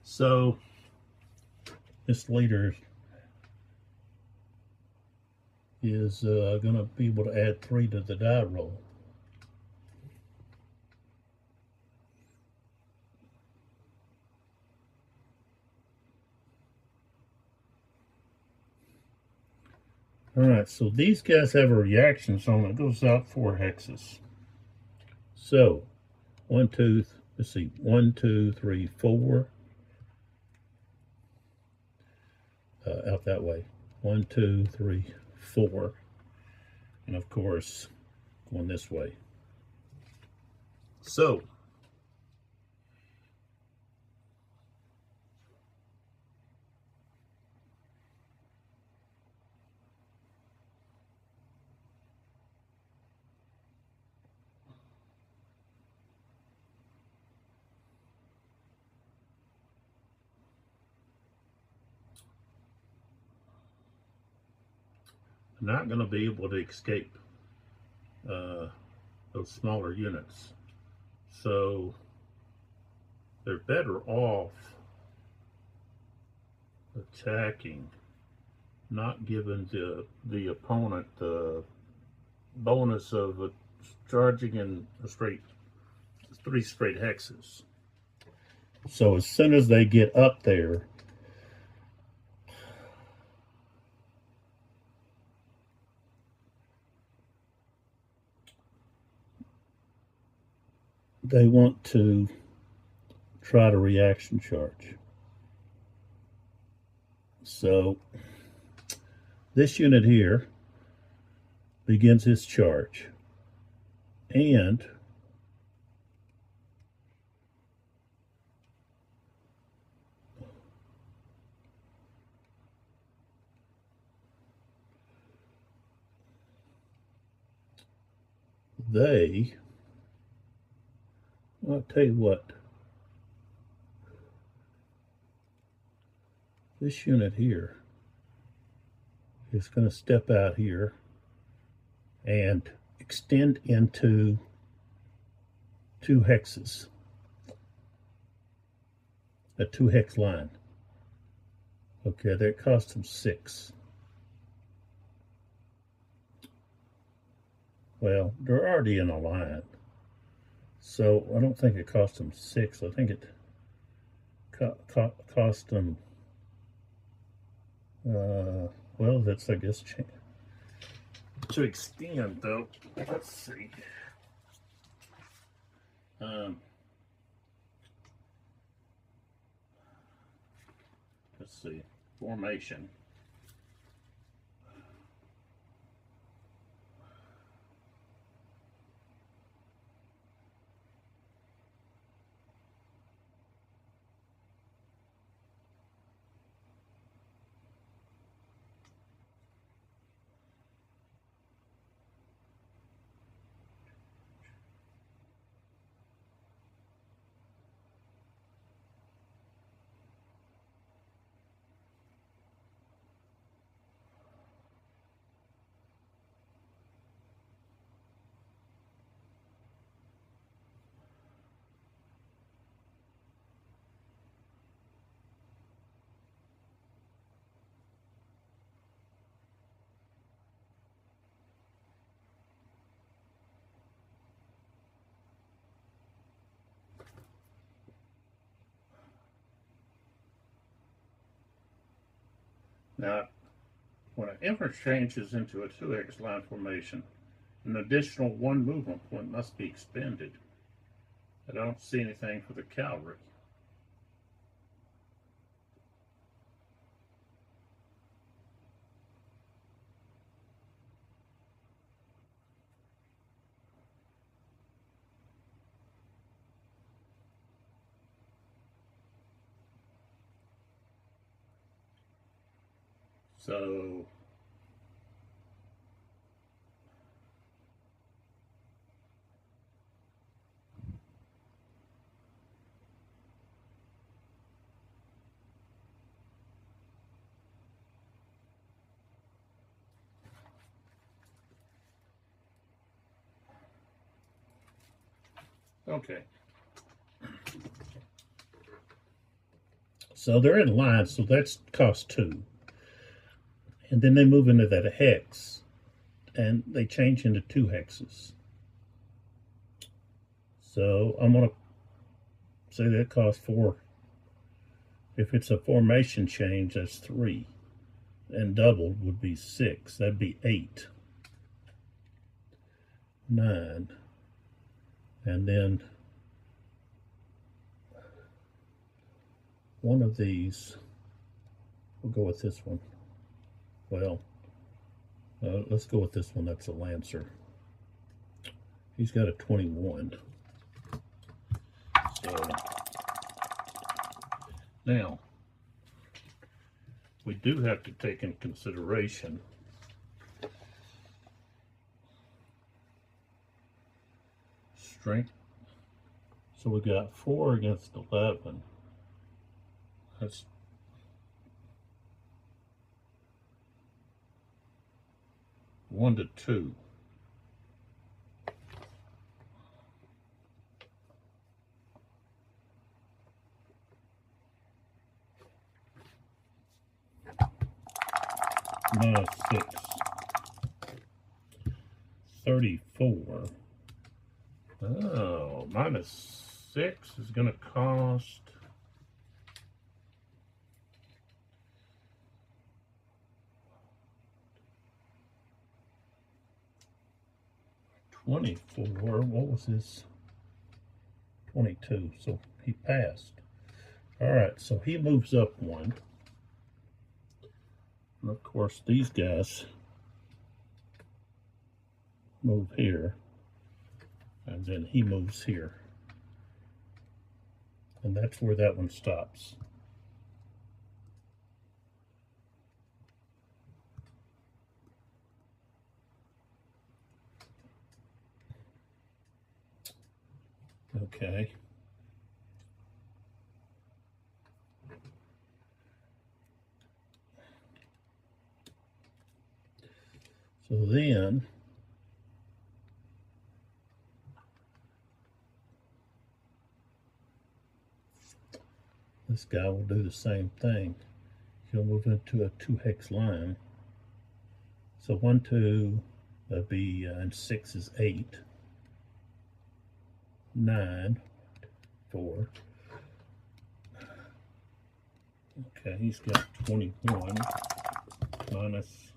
So this leader is going to be able to add 3 to the die roll. Alright, so these guys have a reaction zone that goes out 4 hexes. So, 1, 2, let's see, 1, 2, 3, 4. Out that way. 1, 2, 3, 4. And of course, going this way. So, not going to be able to escape those smaller units. So they're better off attacking, not giving the opponent the bonus of charging in a straight 3 straight hexes. So as soon as they get up there, they want to try to reaction charge. So this unit here begins his charge, and I'll tell you what, this unit here is going to step out here and extend into 2 hexes, a 2 hex line. Okay, that cost him 6. Well, they're already in a line, so I don't think it cost them 6. I think it cost them, well, that's, I guess, to extend, though. Let's see. Let's see. Formation. Now, when an inference changes into a 2x line formation, an additional 1 movement point must be expended. I don't see anything for the cavalry. So okay. So they're in line, so that's cost 2. And then they move into that hex, and they change into 2 hexes. So I'm going to say that costs 4. If it's a formation change, that's 3. And doubled would be 6. That'd be 8. 9. And then one of these, we'll go with this one. Well, let's go with this one. That's a Lancer. He's got a 21. So now we do have to take in consideration strength. So we got 4 against 11. That's 1 to 2. Minus 6. 34. Oh, minus 6 is going to cost 24. What was his? 22. So he passed. All right, so he moves up 1. And of course, these guys move here. And then he moves here. And that's where that one stops. Okay. So then this guy will do the same thing. He'll move into a 2-hex line. So 1, 2, that'd be, and 6 is 8. 9, 4. Okay, he's got 21 minus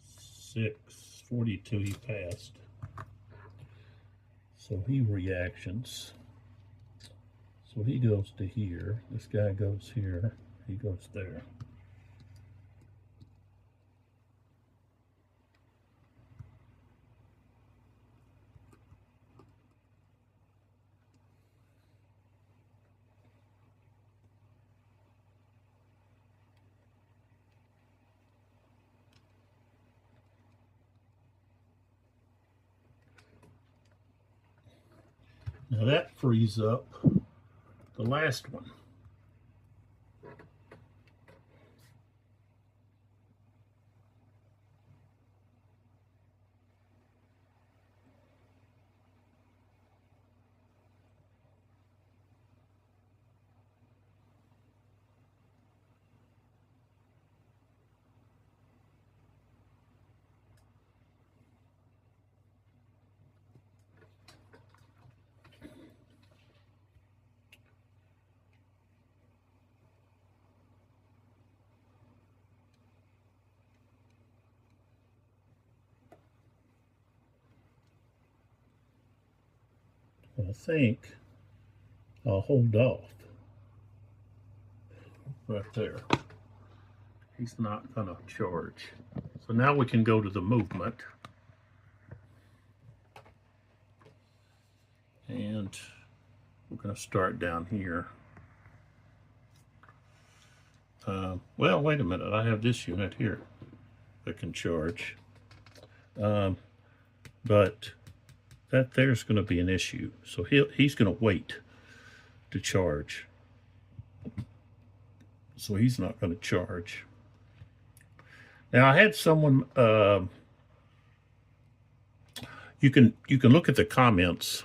6, 42. He passed. So he reactions. So he goes to here. This guy goes here. He goes there. Now that frees up the last one. I think I'll hold off right there. He's not going to charge. So now we can go to the movement. And we're going to start down here. Well, wait a minute. I have this unit here that can charge. But that there's going to be an issue. So he's going to wait to charge. So he's not going to charge. Now I had someone, you can look at the comments,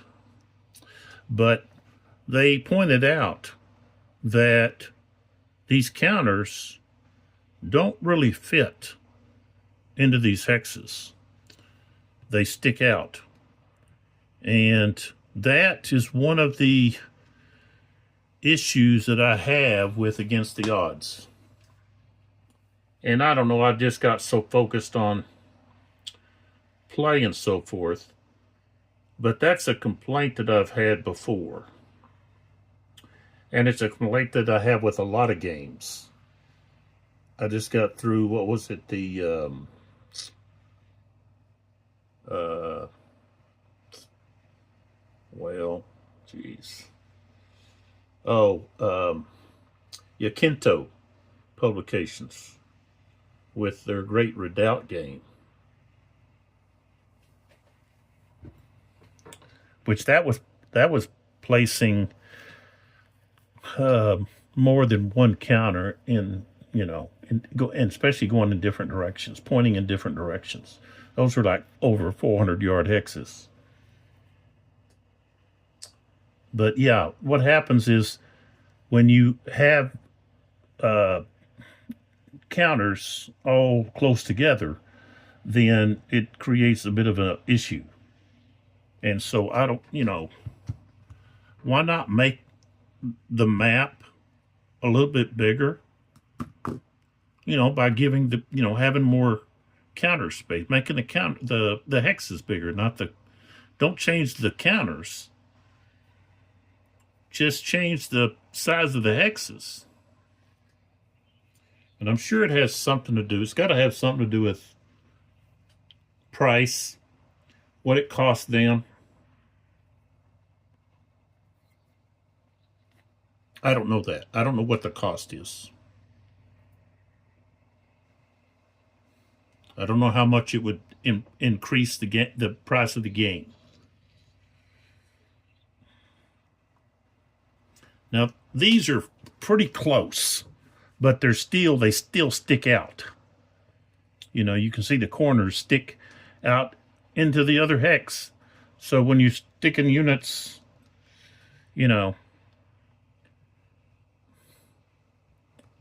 but they pointed out that these counters don't really fit into these hexes. They stick out. And that is one of the issues that I have with Against the Odds. And I don't know, I just got so focused on play and so forth. But that's a complaint that I've had before. And it's a complaint that I have with a lot of games. I just got through, what was it, the well, geez. Oh, Yakinto Publications with their Great Redoubt game. Which that was placing more than one counter in you know, and especially going in different directions, pointing in different directions. Those are like over 400-yard hexes. But yeah, what happens is when you have counters all close together, then it creates a bit of an issue. And so I don't, you know, why not make the map a little bit bigger? You know, by giving the, you know, having more counter space, making the hexes bigger, not the, don't change the counters. Just change the size of the hexes. And I'm sure it has something to do, it's got to have something to do with price, what it costs them. I don't know that. I don't know what the cost is. I don't know how much it would increase the price of the game. Now, these are pretty close, but they still stick out. You know, you can see the corners stick out into the other hex. So when you stick in units, you know,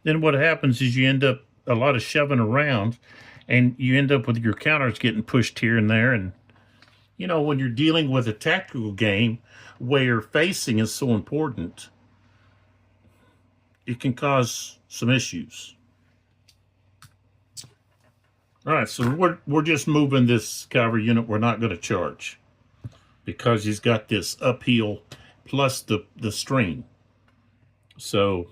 then what happens is you end up a lot of shoving around, and you end up with your counters getting pushed here and there. And, you know, when you're dealing with a tactical game where facing is so important, it can cause some issues. All right, so we're just moving this cavalry unit. We're not going to charge because he's got this uphill plus the stream. So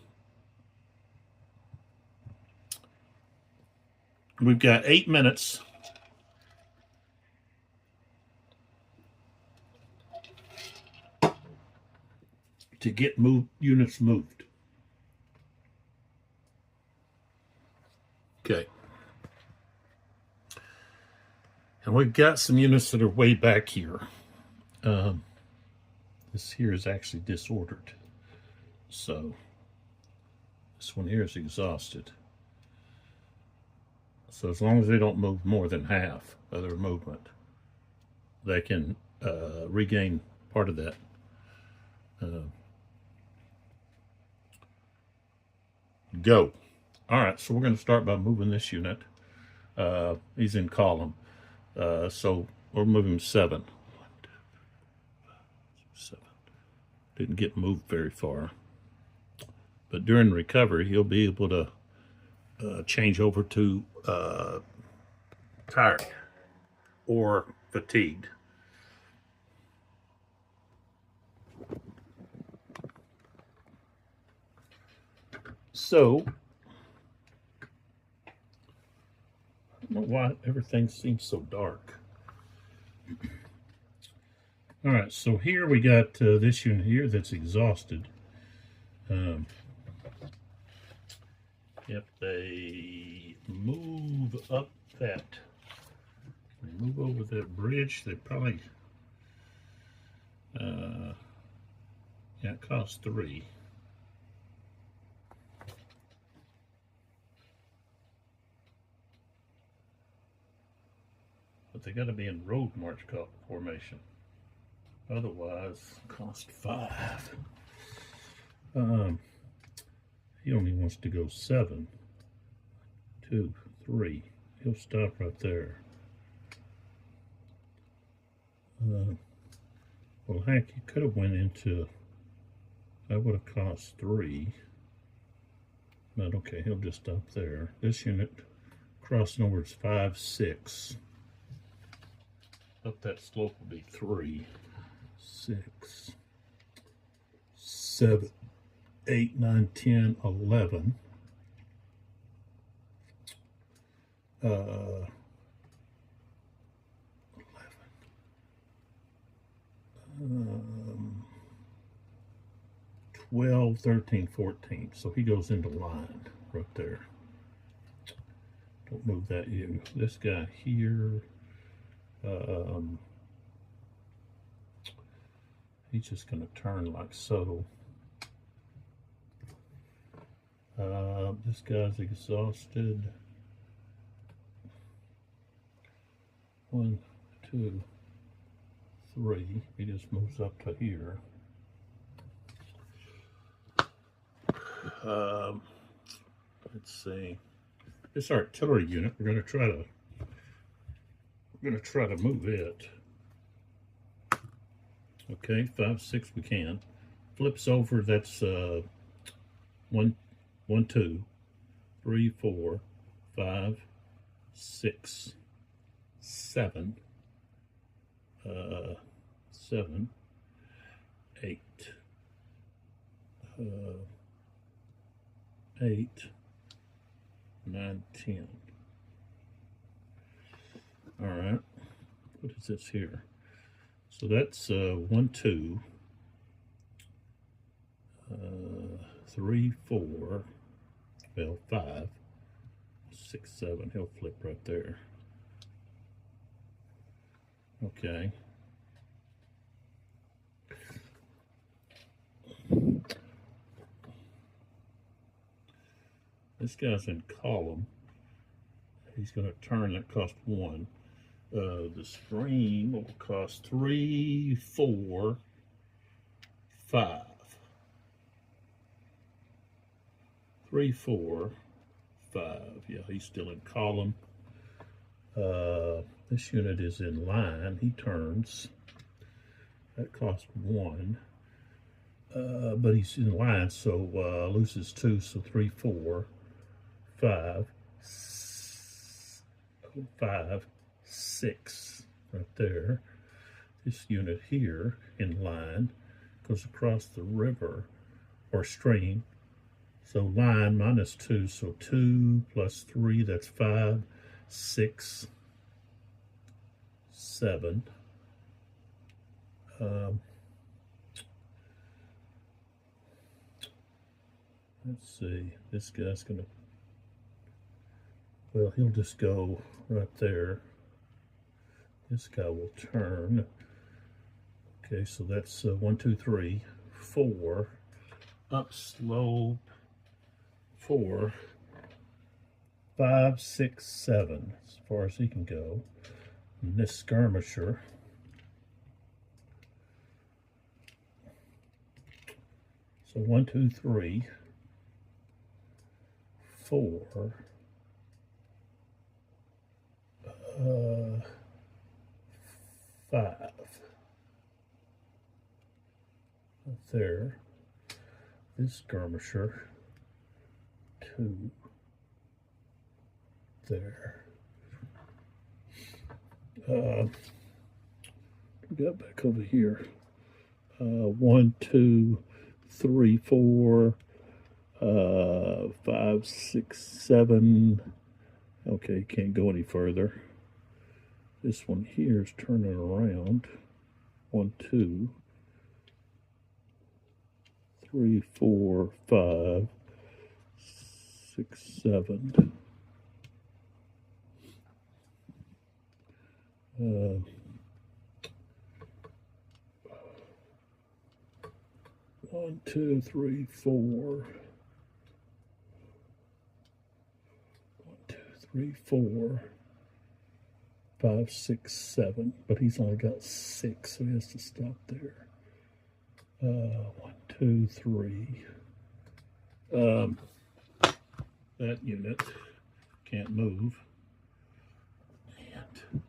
we've got 8 minutes. To get units moved. Okay. And we've got some units that are way back here. This here is actually disordered. So this one here is exhausted. So as long as they don't move more than half of their movement, they can regain part of that. Go. All right, so we're going to start by moving this unit. He's in column. So we're moving 7. 1, 2, 3, 4, 5, 6, 7. Didn't get moved very far. But during recovery, he'll be able to change over to tired or fatigued. So, I don't know why everything seems so dark. All right, so here we got this unit here that's exhausted. If they move up that, they move over that bridge, they probably, yeah, it costs 3. But they got to be in road march formation. Otherwise, cost 5. He only wants to go 7, 2, 3. He'll stop right there. Well, heck, he could have went into. That would have cost 3. But okay, he'll just stop there. This unit crossing over is 5, 6. Up that slope will be 3, 6, 7, 8, 9, 10, 11. 12, 13, 14. So he goes into line right there. Don't move that you. This guy here. He's just going to turn like so. This guy's exhausted. 1, 2, 3. He just moves up to here. Let's see. This artillery unit, we're gonna try to move it. Okay, 5, 6 we can. Flips over, that's 1, 2, 3, 4, 5, 6, 7, 7, 8, 8, 9, 10. All right, what is this here? So that's 1, 2, 3, 4, well, 5, 6, 7. He'll flip right there. Okay. This guy's in column. He's going to turn. That costs 1. The stream will cost 3, 4, 5. 3, 4, 5. Yeah, he's still in column. This unit is in line. He turns. That costs 1. But he's in line, so loses 2, so 3, 4, 5, 5, 6 right there. This unit here in line goes across the river or stream. So line minus 2, so 2 plus 3, that's 5, 6, 7. Let's see, this guy's gonna, well, he'll just go right there. This guy will turn. Okay, so that's 1, 2, 3, 4, up slope, 4, 5, 6, 7, as far as he can go. And this skirmisher, so 1, 2, 3, 4, 5. There. This skirmisher, 2. There. We got back over here. 1, 2, 3, 4, 5, 6, 7. Okay, can't go any further. This one here is turning around. 1, 2, 3, 4, 5, 6, 7. 1, 2, 3, 4. 1, 2, 3, 4. 5, 6, 7, but he's only got 6, so he has to stop there. 1, 2, 3. That unit can't move. And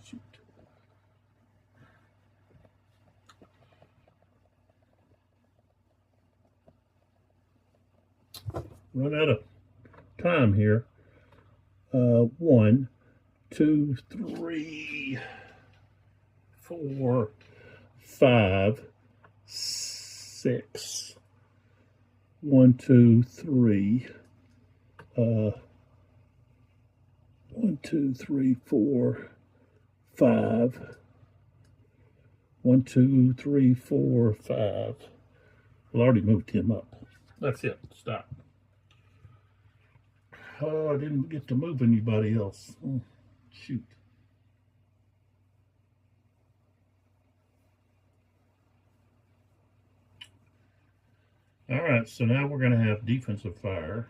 shoot. Run out of time here. 1, 2, 3, 4, 5, 6. 1, 2, 3. 1, 2, 3, 4, 5. 1, 2, 3, 4, 5. Well, I already moved him up. That's it. Stop. Oh, I didn't get to move anybody else. Oh, shoot. All right, so now we're going to have defensive fire.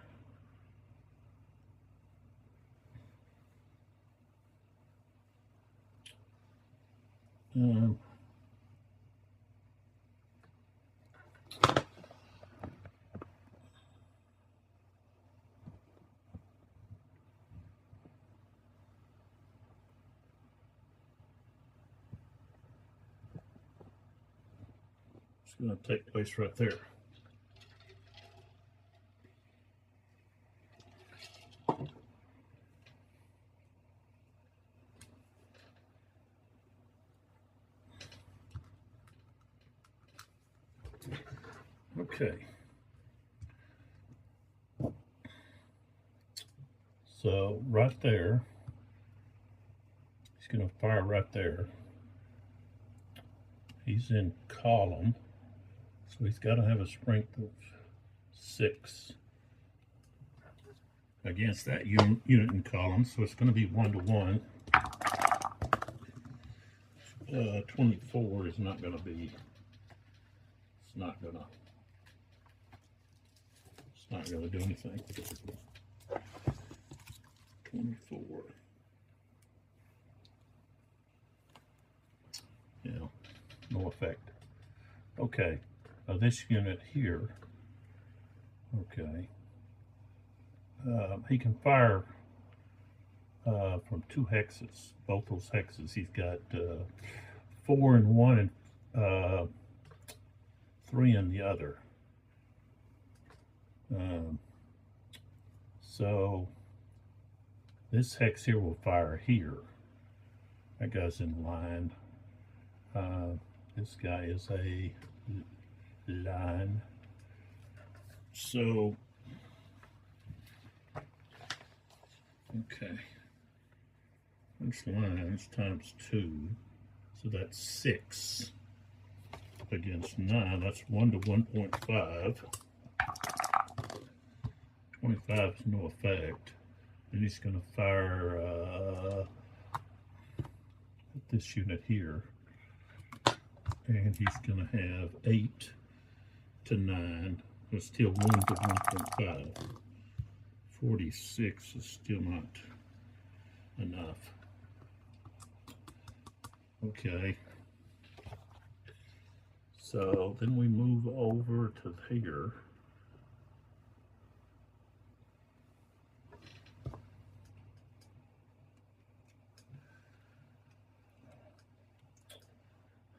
It's going to take place right there. Okay. So right there, he's going to fire right there. He's in column, so he's got to have a strength of 6 against that unit in column, so it's going to be 1-to-1. 24 is not going to be, it's not going to do anything. 24. Yeah, no effect. Okay, this unit here, okay, he can fire from 2 hexes, both those hexes. He's got 4 in one and 3 in the other. So this hex here will fire here. That guy's in line. This guy is a line. So, okay. This line is times 2. So that's 6 against 9. That's 1 to 1.5. 25 is no effect. Then he's going to fire this unit here. And he's going to have 8 to 9. But still 1 to 1.5. 46 is still not enough. Okay. So then we move over to here.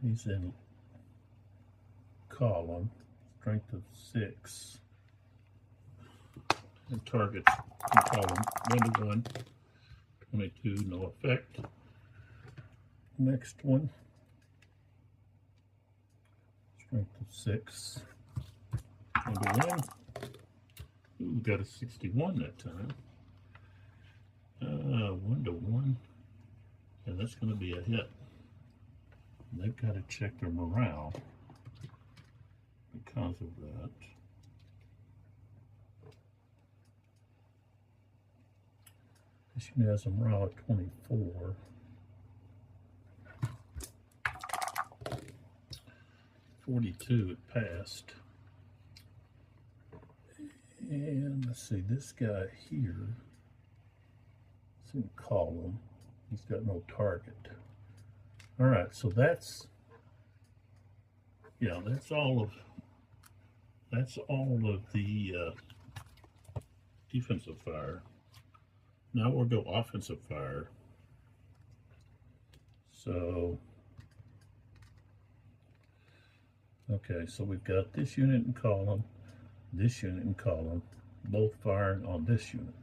He's in column, strength of 6, and targets in column 1-to-1, 22, no effect. Next one, strength of 6, 1-to-1. Ooh, got a 61 that time. 1-to-1, and that's going to be a hit. They've got to check their morale because of that. This unit has a morale of 24. .42, it passed. And let's see, this guy here is in column. He's got no target. All right, so that's, yeah, that's all of the defensive fire. Now we'll go offensive fire. So, okay, so we've got this unit in column, this unit in column, both firing on this unit.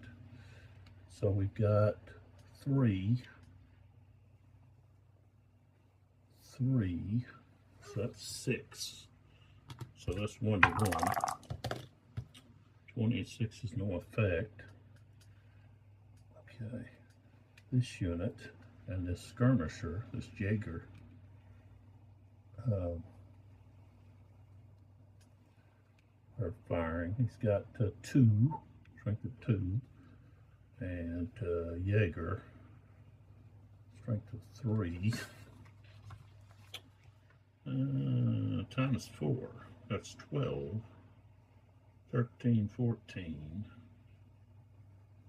So we've got 3, so that's 6. So that's 1-to-1. 26 is no effect. Okay, this unit and this skirmisher, this Jaeger, are firing. He's got 2, strength of 2, and Jaeger, strength of 3. Times 4, that's 12. 13, 14.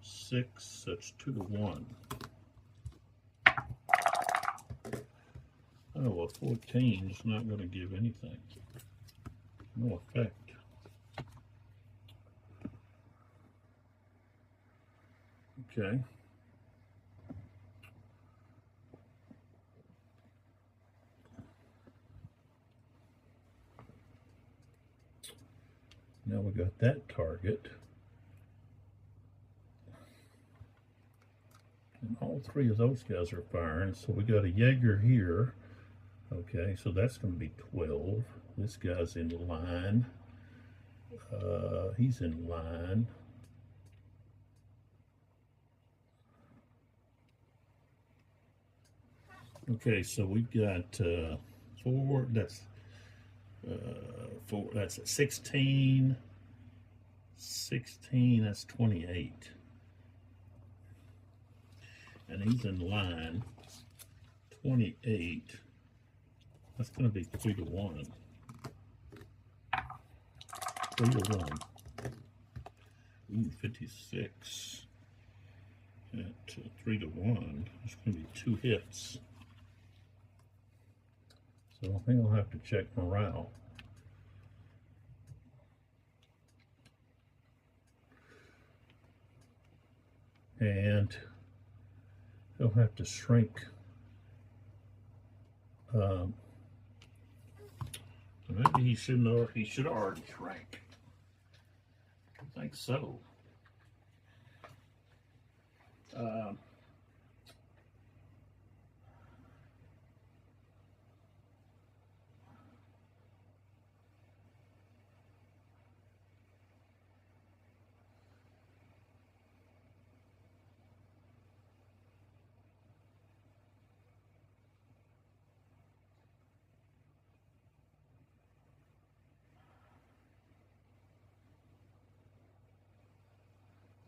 6, that's 2 to 1. Oh, well, 14 is not going to give anything. No effect. Okay. Now we got that target. And all three of those guys are firing. So we got a Jaeger here. Okay, so that's going to be 12. This guy's in line. He's in line. Okay, so we've got 4. That's 4. That's 16. 16. That's 28. And he's in line. 28. That's going to be 3 to 1. 3 to 1. Ooh, 56. At 3 to 1. It's going to be 2 hits. So I think I'll have to check morale. And he'll have to shrink. Maybe he should already shrank. I think so.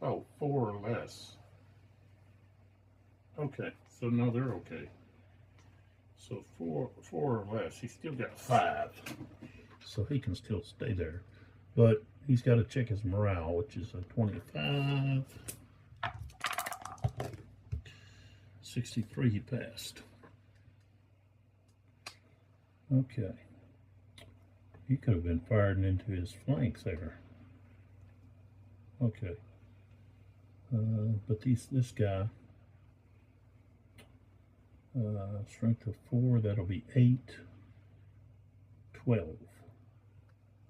Oh, 4 or less. Okay, so no, they're okay. So 4 or less. He's still got 5, so he can still stay there. But he's got to check his morale, which is a 25. 63. He passed. Okay. He could have been firing into his flanks there. Okay. But this guy, strength of 4, that'll be 8, 12.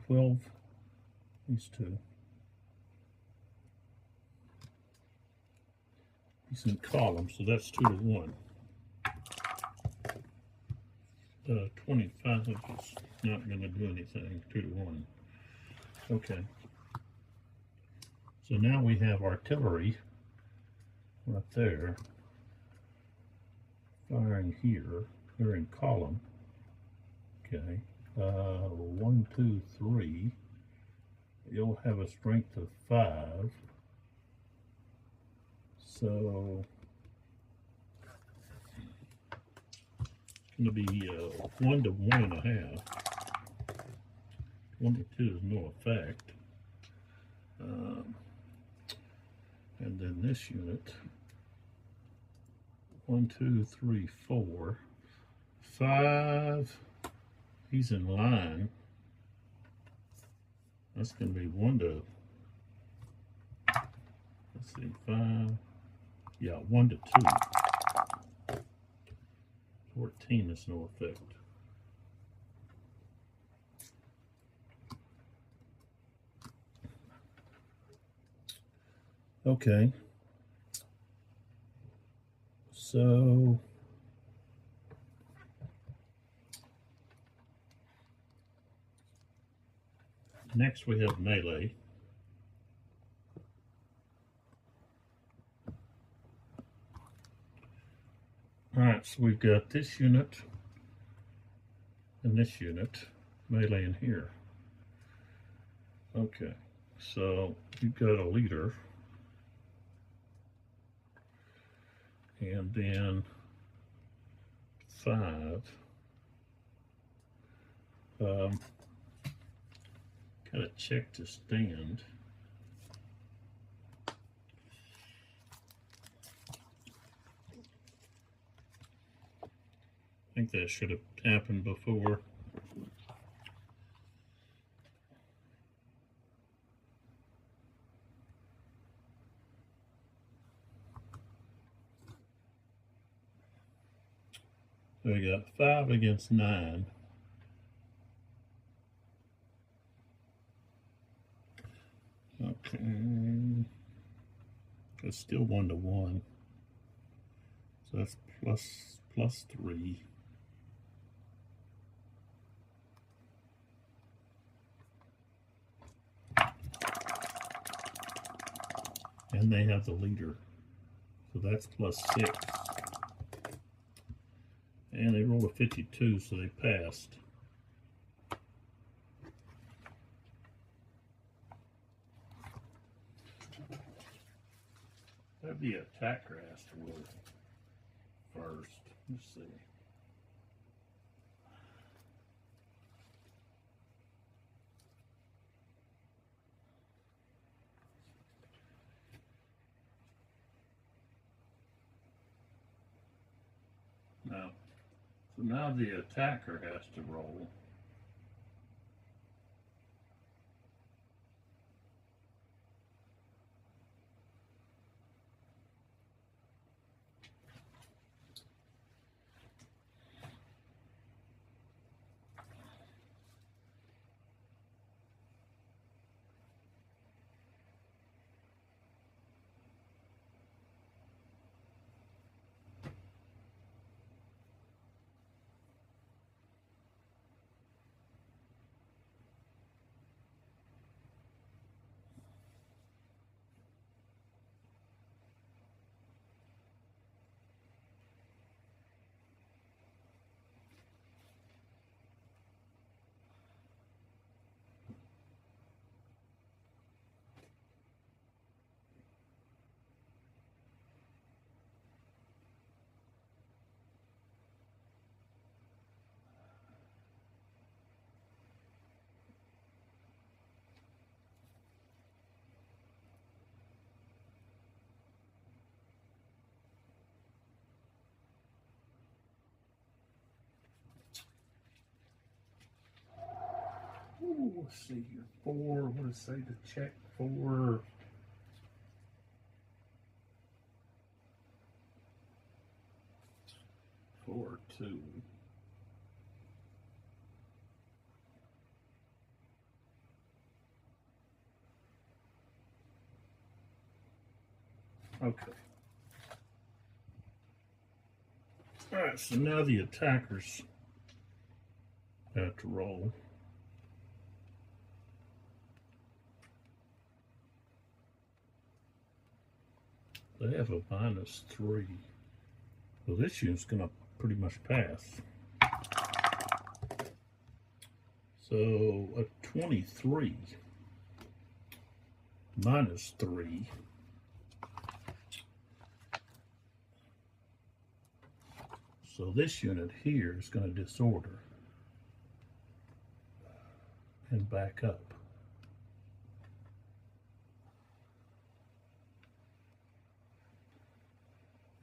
12, these two. He's in column, so that's 2 to 1. 25 is not going to do anything, 2 to 1. Okay. So now we have artillery right there, firing here. They're in column. Okay. 1, 2, 3. You'll have a strength of 5. So it's going to be 1 to 1.5. 1 to 2 is no effect. And then this unit, 1, 2, 3, 4, 5. He's in line. That's going to be 1 to, let's see, 5. Yeah, 1 to 2. 14 is no effect. Okay. So next we have melee. All right, so we've got this unit and this unit, melee in here. Okay, so you've got a leader. And then 5. Gotta check to stand. I think that should have happened before. So we got 5 against 9. Okay. It's still 1 to 1. So that's plus 3. And they have the leader. So that's plus 6. And they rolled a 52, so they passed. The attacker has to roll first. Let's see. Now the attacker has to roll. Ooh, let's see here. 4. What does it say to check? 4. Four, 2. Okay. Alright, so now the attackers have to roll. They have a -3. Well, this unit's going to pretty much pass. So a 23 -3. So this unit here is going to disorder and back up.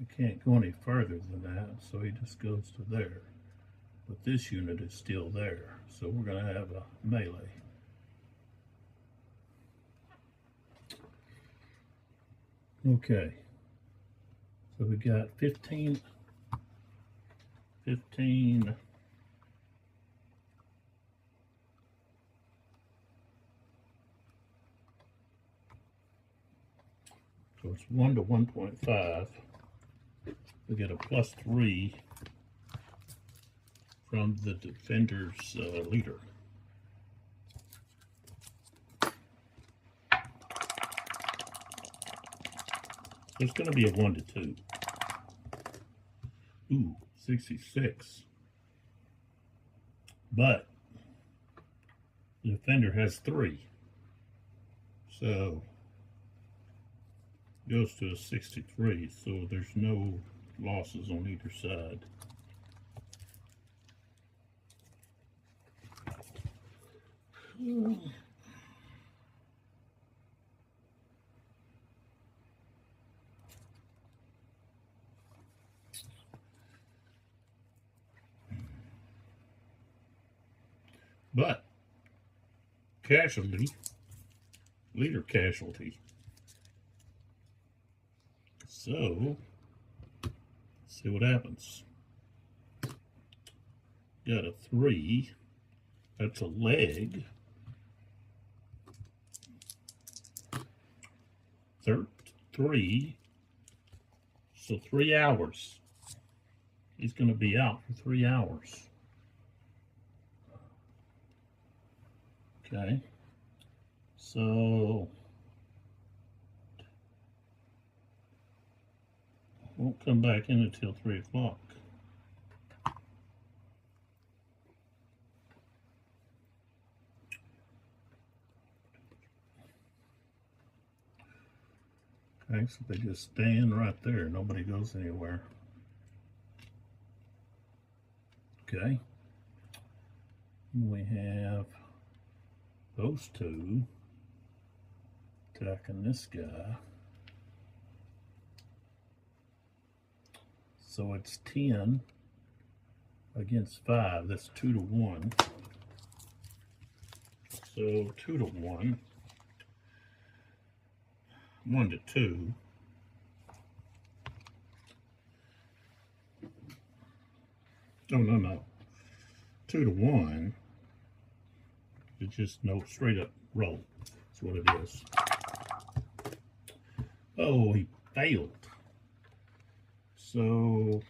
It can't go any further than that, so he just goes to there. But this unit is still there, so we're going to have a melee. Okay, so we got 15. So it's 1 to 1.5. We get a +3 from the defender's leader. There's going to be a 1 to 2. Ooh, 66. But the defender has 3. So it goes to a 63. So there's no losses on either side. But casualty, leader casualty. So, let's see what happens. Got a 3. That's a leg. 3. So 3 hours. He's going to be out for 3 hours. Okay. So won't come back in until 3 o'clock. Okay, so they just stand right there. Nobody goes anywhere. Okay. We have those two attacking this guy. So it's 10 against 5. That's 2 to 1. So 2 to 1. 1 to 2. Oh, no. 2 to 1. It's just no straight up roll. That's what it is. Oh, he failed. So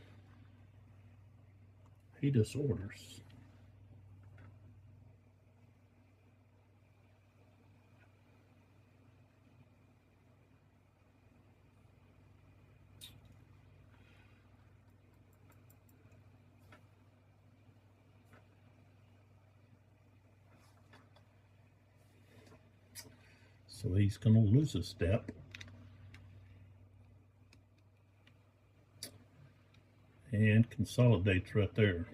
he disorders. So he's going to lose a step. And consolidates right there.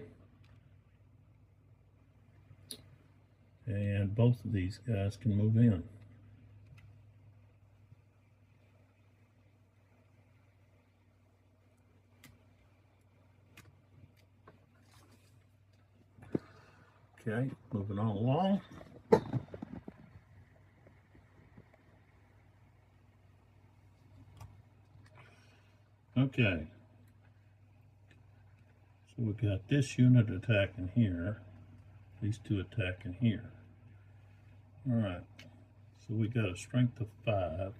And both of these guys can move in. Okay, moving on along. Okay. So we got this unit attacking here. These two attacking here. Alright. So we got a strength of 5.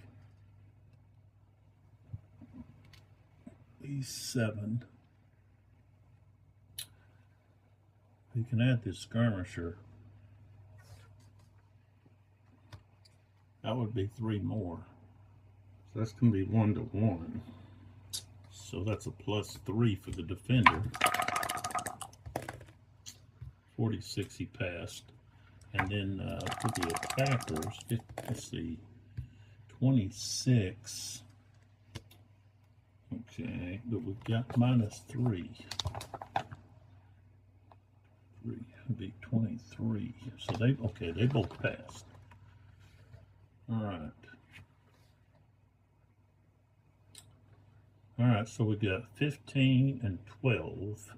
These 7. We can add this skirmisher. That would be 3 more. So that's going to be 1 to 1. So that's a +3 for the defender. 46 he passed. And then for the attackers, let's see, 26. Okay, but we've got -3. 3 would be 23. So they both passed. All right. All right, so we got 15 and 12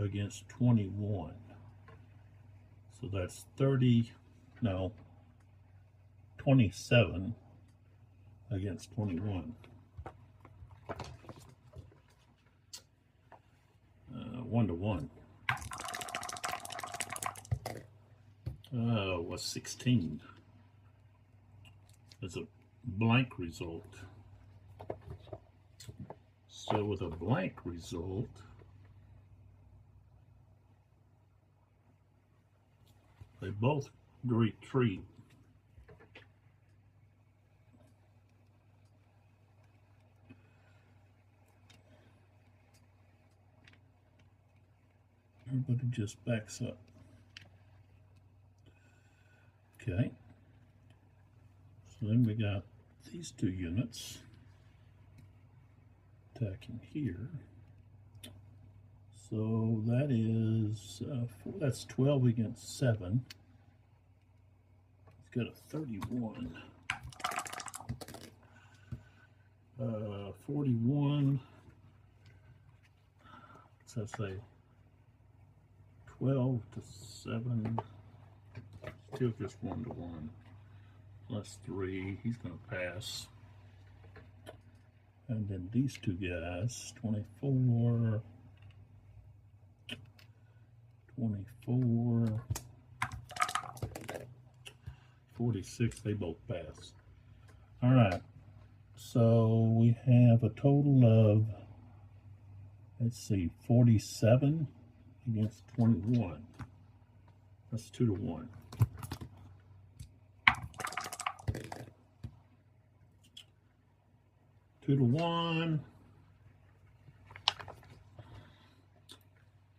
against 21. So that's 27 against 21. 1 to 1. Was 16. That's a blank result. So with a blank result, they both retreat. Everybody just backs up. Okay. So then we got these 2 units attacking here. So that is that's 12 against 7. It's got a 31. 41. What's that say? 12 to 7. Still just 1-1. Plus 3. He's going to pass. And then these two guys, 24, 24, 46, they both pass. All right, so we have a total of, let's see, 47 against 21. That's 2-1. 2-1.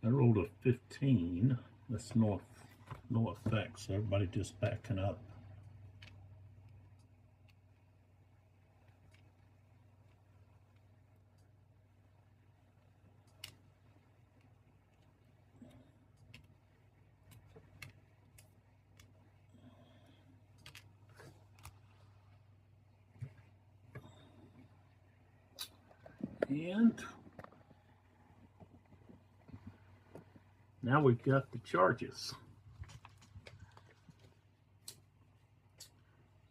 I rolled a 15. That's no effect, so everybody just backing up. And now we've got the charges.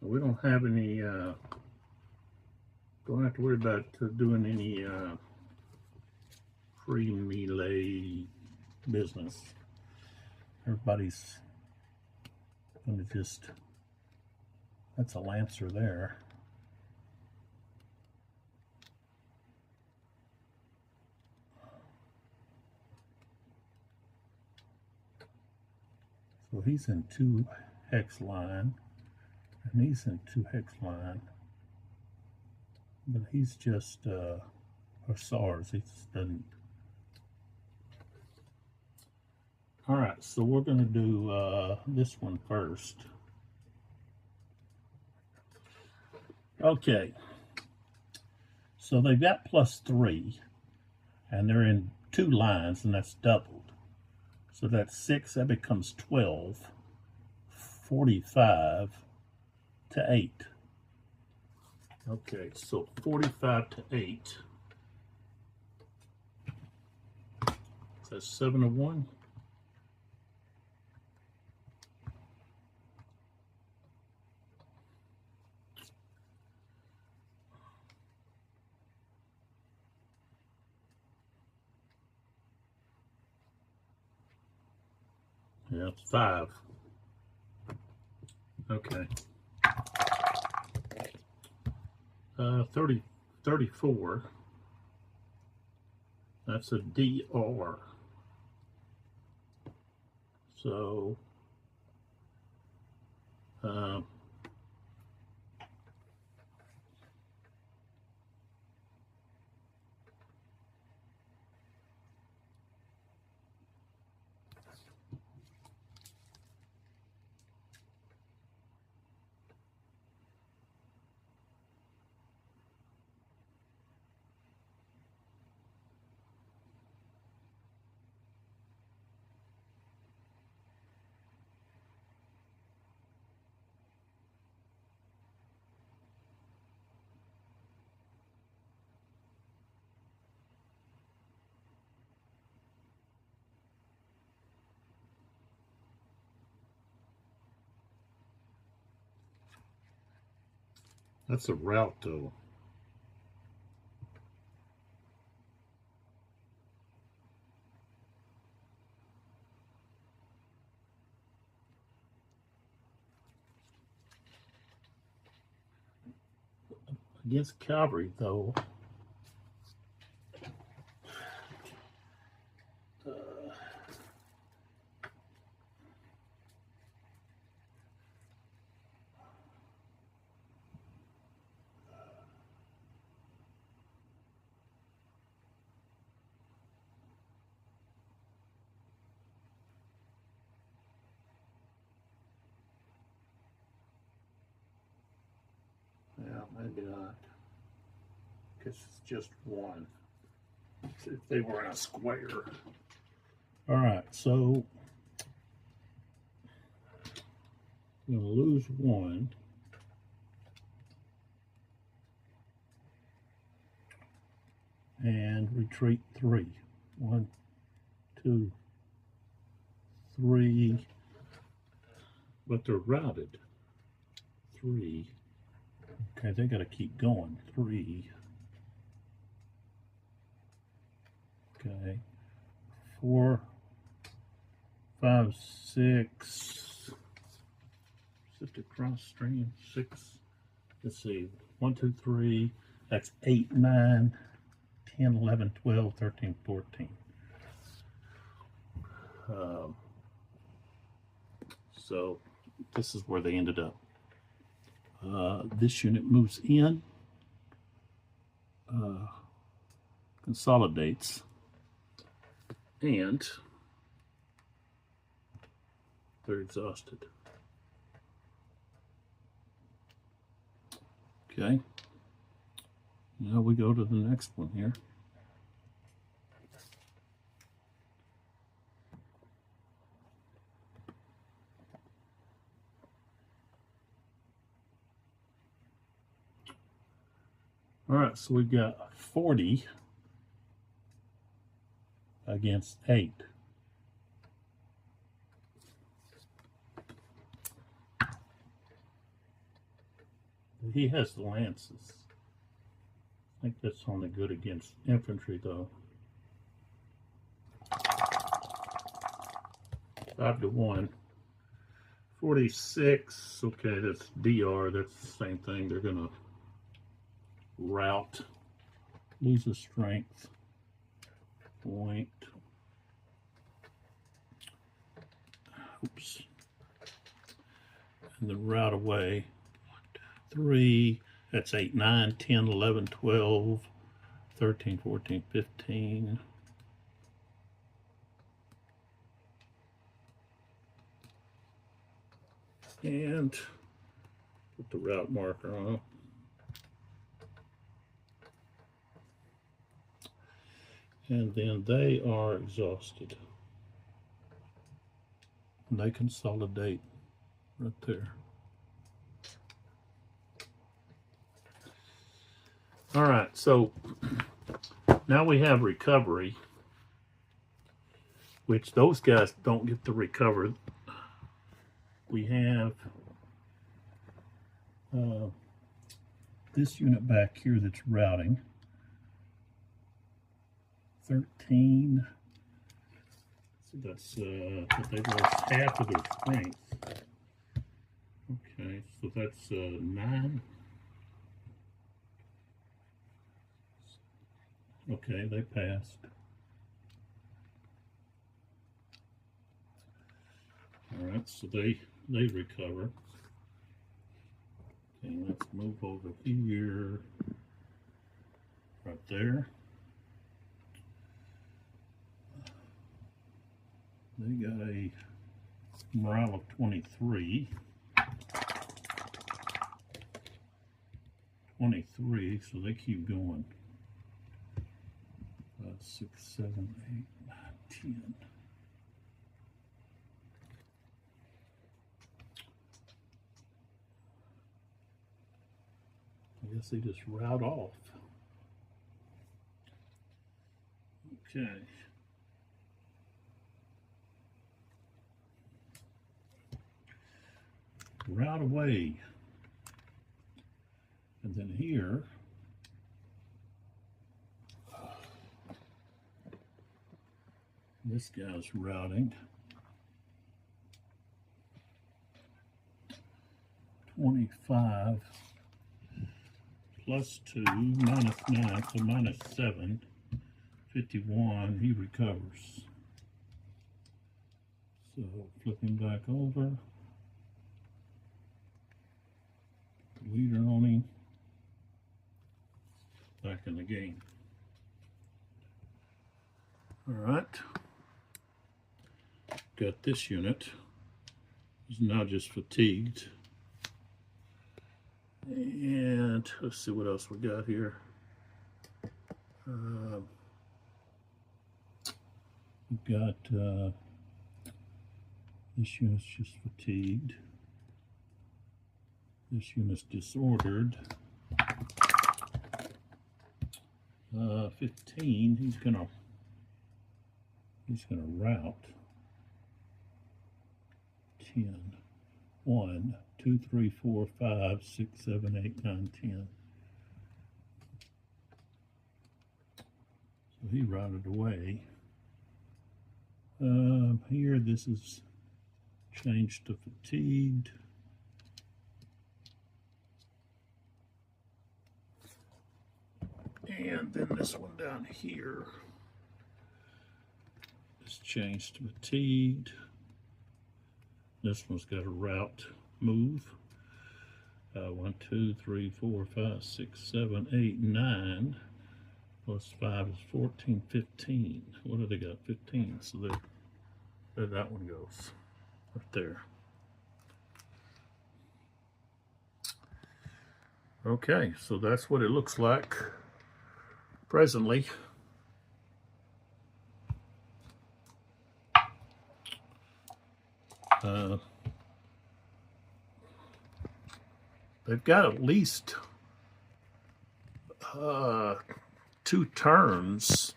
We don't have any, don't have to worry about doing any free melee business. Everybody's going to just, that's a Lancer there. So he's in 2 hex line, and he's in 2 hex line, but he's just hussars. He doesn't. All right, so we're going to do this one first. Okay, so they've got +3, and they're in 2 lines, and that's doubled. So that's 6, that becomes 12, 45 to 8. Okay, so 45 to 8. That's 7-1. Yeah, it's 5. Okay. 34. That's a DR. So, that's a route though. Against cavalry though, yeah, maybe not. Because it's just 1. If they were in a square. All right, so I'm going to lose 1. And retreat 3. 1, 2, 3. but they're routed. 3. Okay, they got to keep going. 3. Okay. 4, 5, 6. Is it the cross stream? 6. Let's see. 1, 2, 3. That's 8, 9, 10, 11, 12, 13, 14. So this is where they ended up. This unit moves in, consolidates, and they're exhausted. Okay. Now we go to the next one here. All right, so we've got 40 against 8. He has the lances. I think that's only good against infantry, though. 5 to 1. 46. Okay, that's DR. That's the same thing. They're gonna rout, lose a strength point. Oops. And then route away. 3. That's 8, 9, 10, 11, 12, 13, 14, 15. And put the route marker on. And then they are exhausted. And they consolidate right there. All right, so now we have recovery, which those guys don't get to recover. We have this unit back here that's routing. 13. So that's but they've lost half of their strength. Okay, so that's 9. Okay, they passed. All right, so they recover. Okay, let's move over here. Right there. They got a morale of 23. 23, so they keep going. 5, 6, 7, 8, 9, 10. I guess they just route off. Okay. Route away. And then here, this guy's routing. 25 plus 2 minus 9, so minus 7. 51, he recovers. So flipping back over. Leader on him. Back in the game. All right. Got this unit. He's now just fatigued. And let's see what else we got here. We've got this unit's just fatigued. This unit's disordered. 15. He's gonna route. 10. 1, 2, 3, 4, 5, 6, 7, 8, 9, 10. So he routed away. Here, this is changed to fatigued. And then this one down here is changed to fatigued. This one's got a route move. 1, 2, 3, 4, 5, 6, 7, 8, 9. Plus 5 is 14, 15. What do they got? 15. So there that one goes. Right there. Okay, so that's what it looks like presently. They've got at least 2 turns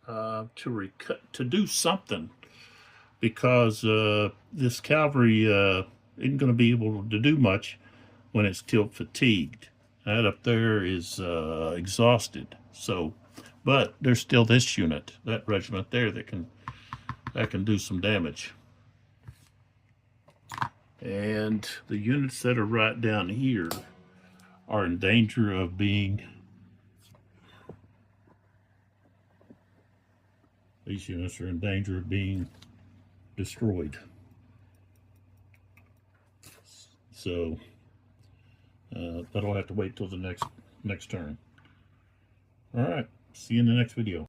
to do something, because this cavalry isn't going to be able to do much when it's tilt fatigued. That up there is exhausted. So, but there's still this unit, that regiment there, that can do some damage. And the units that are right down here are in danger of being, these units are in danger of being destroyed. So that'll have to wait till the next turn. All right, see you in the next video.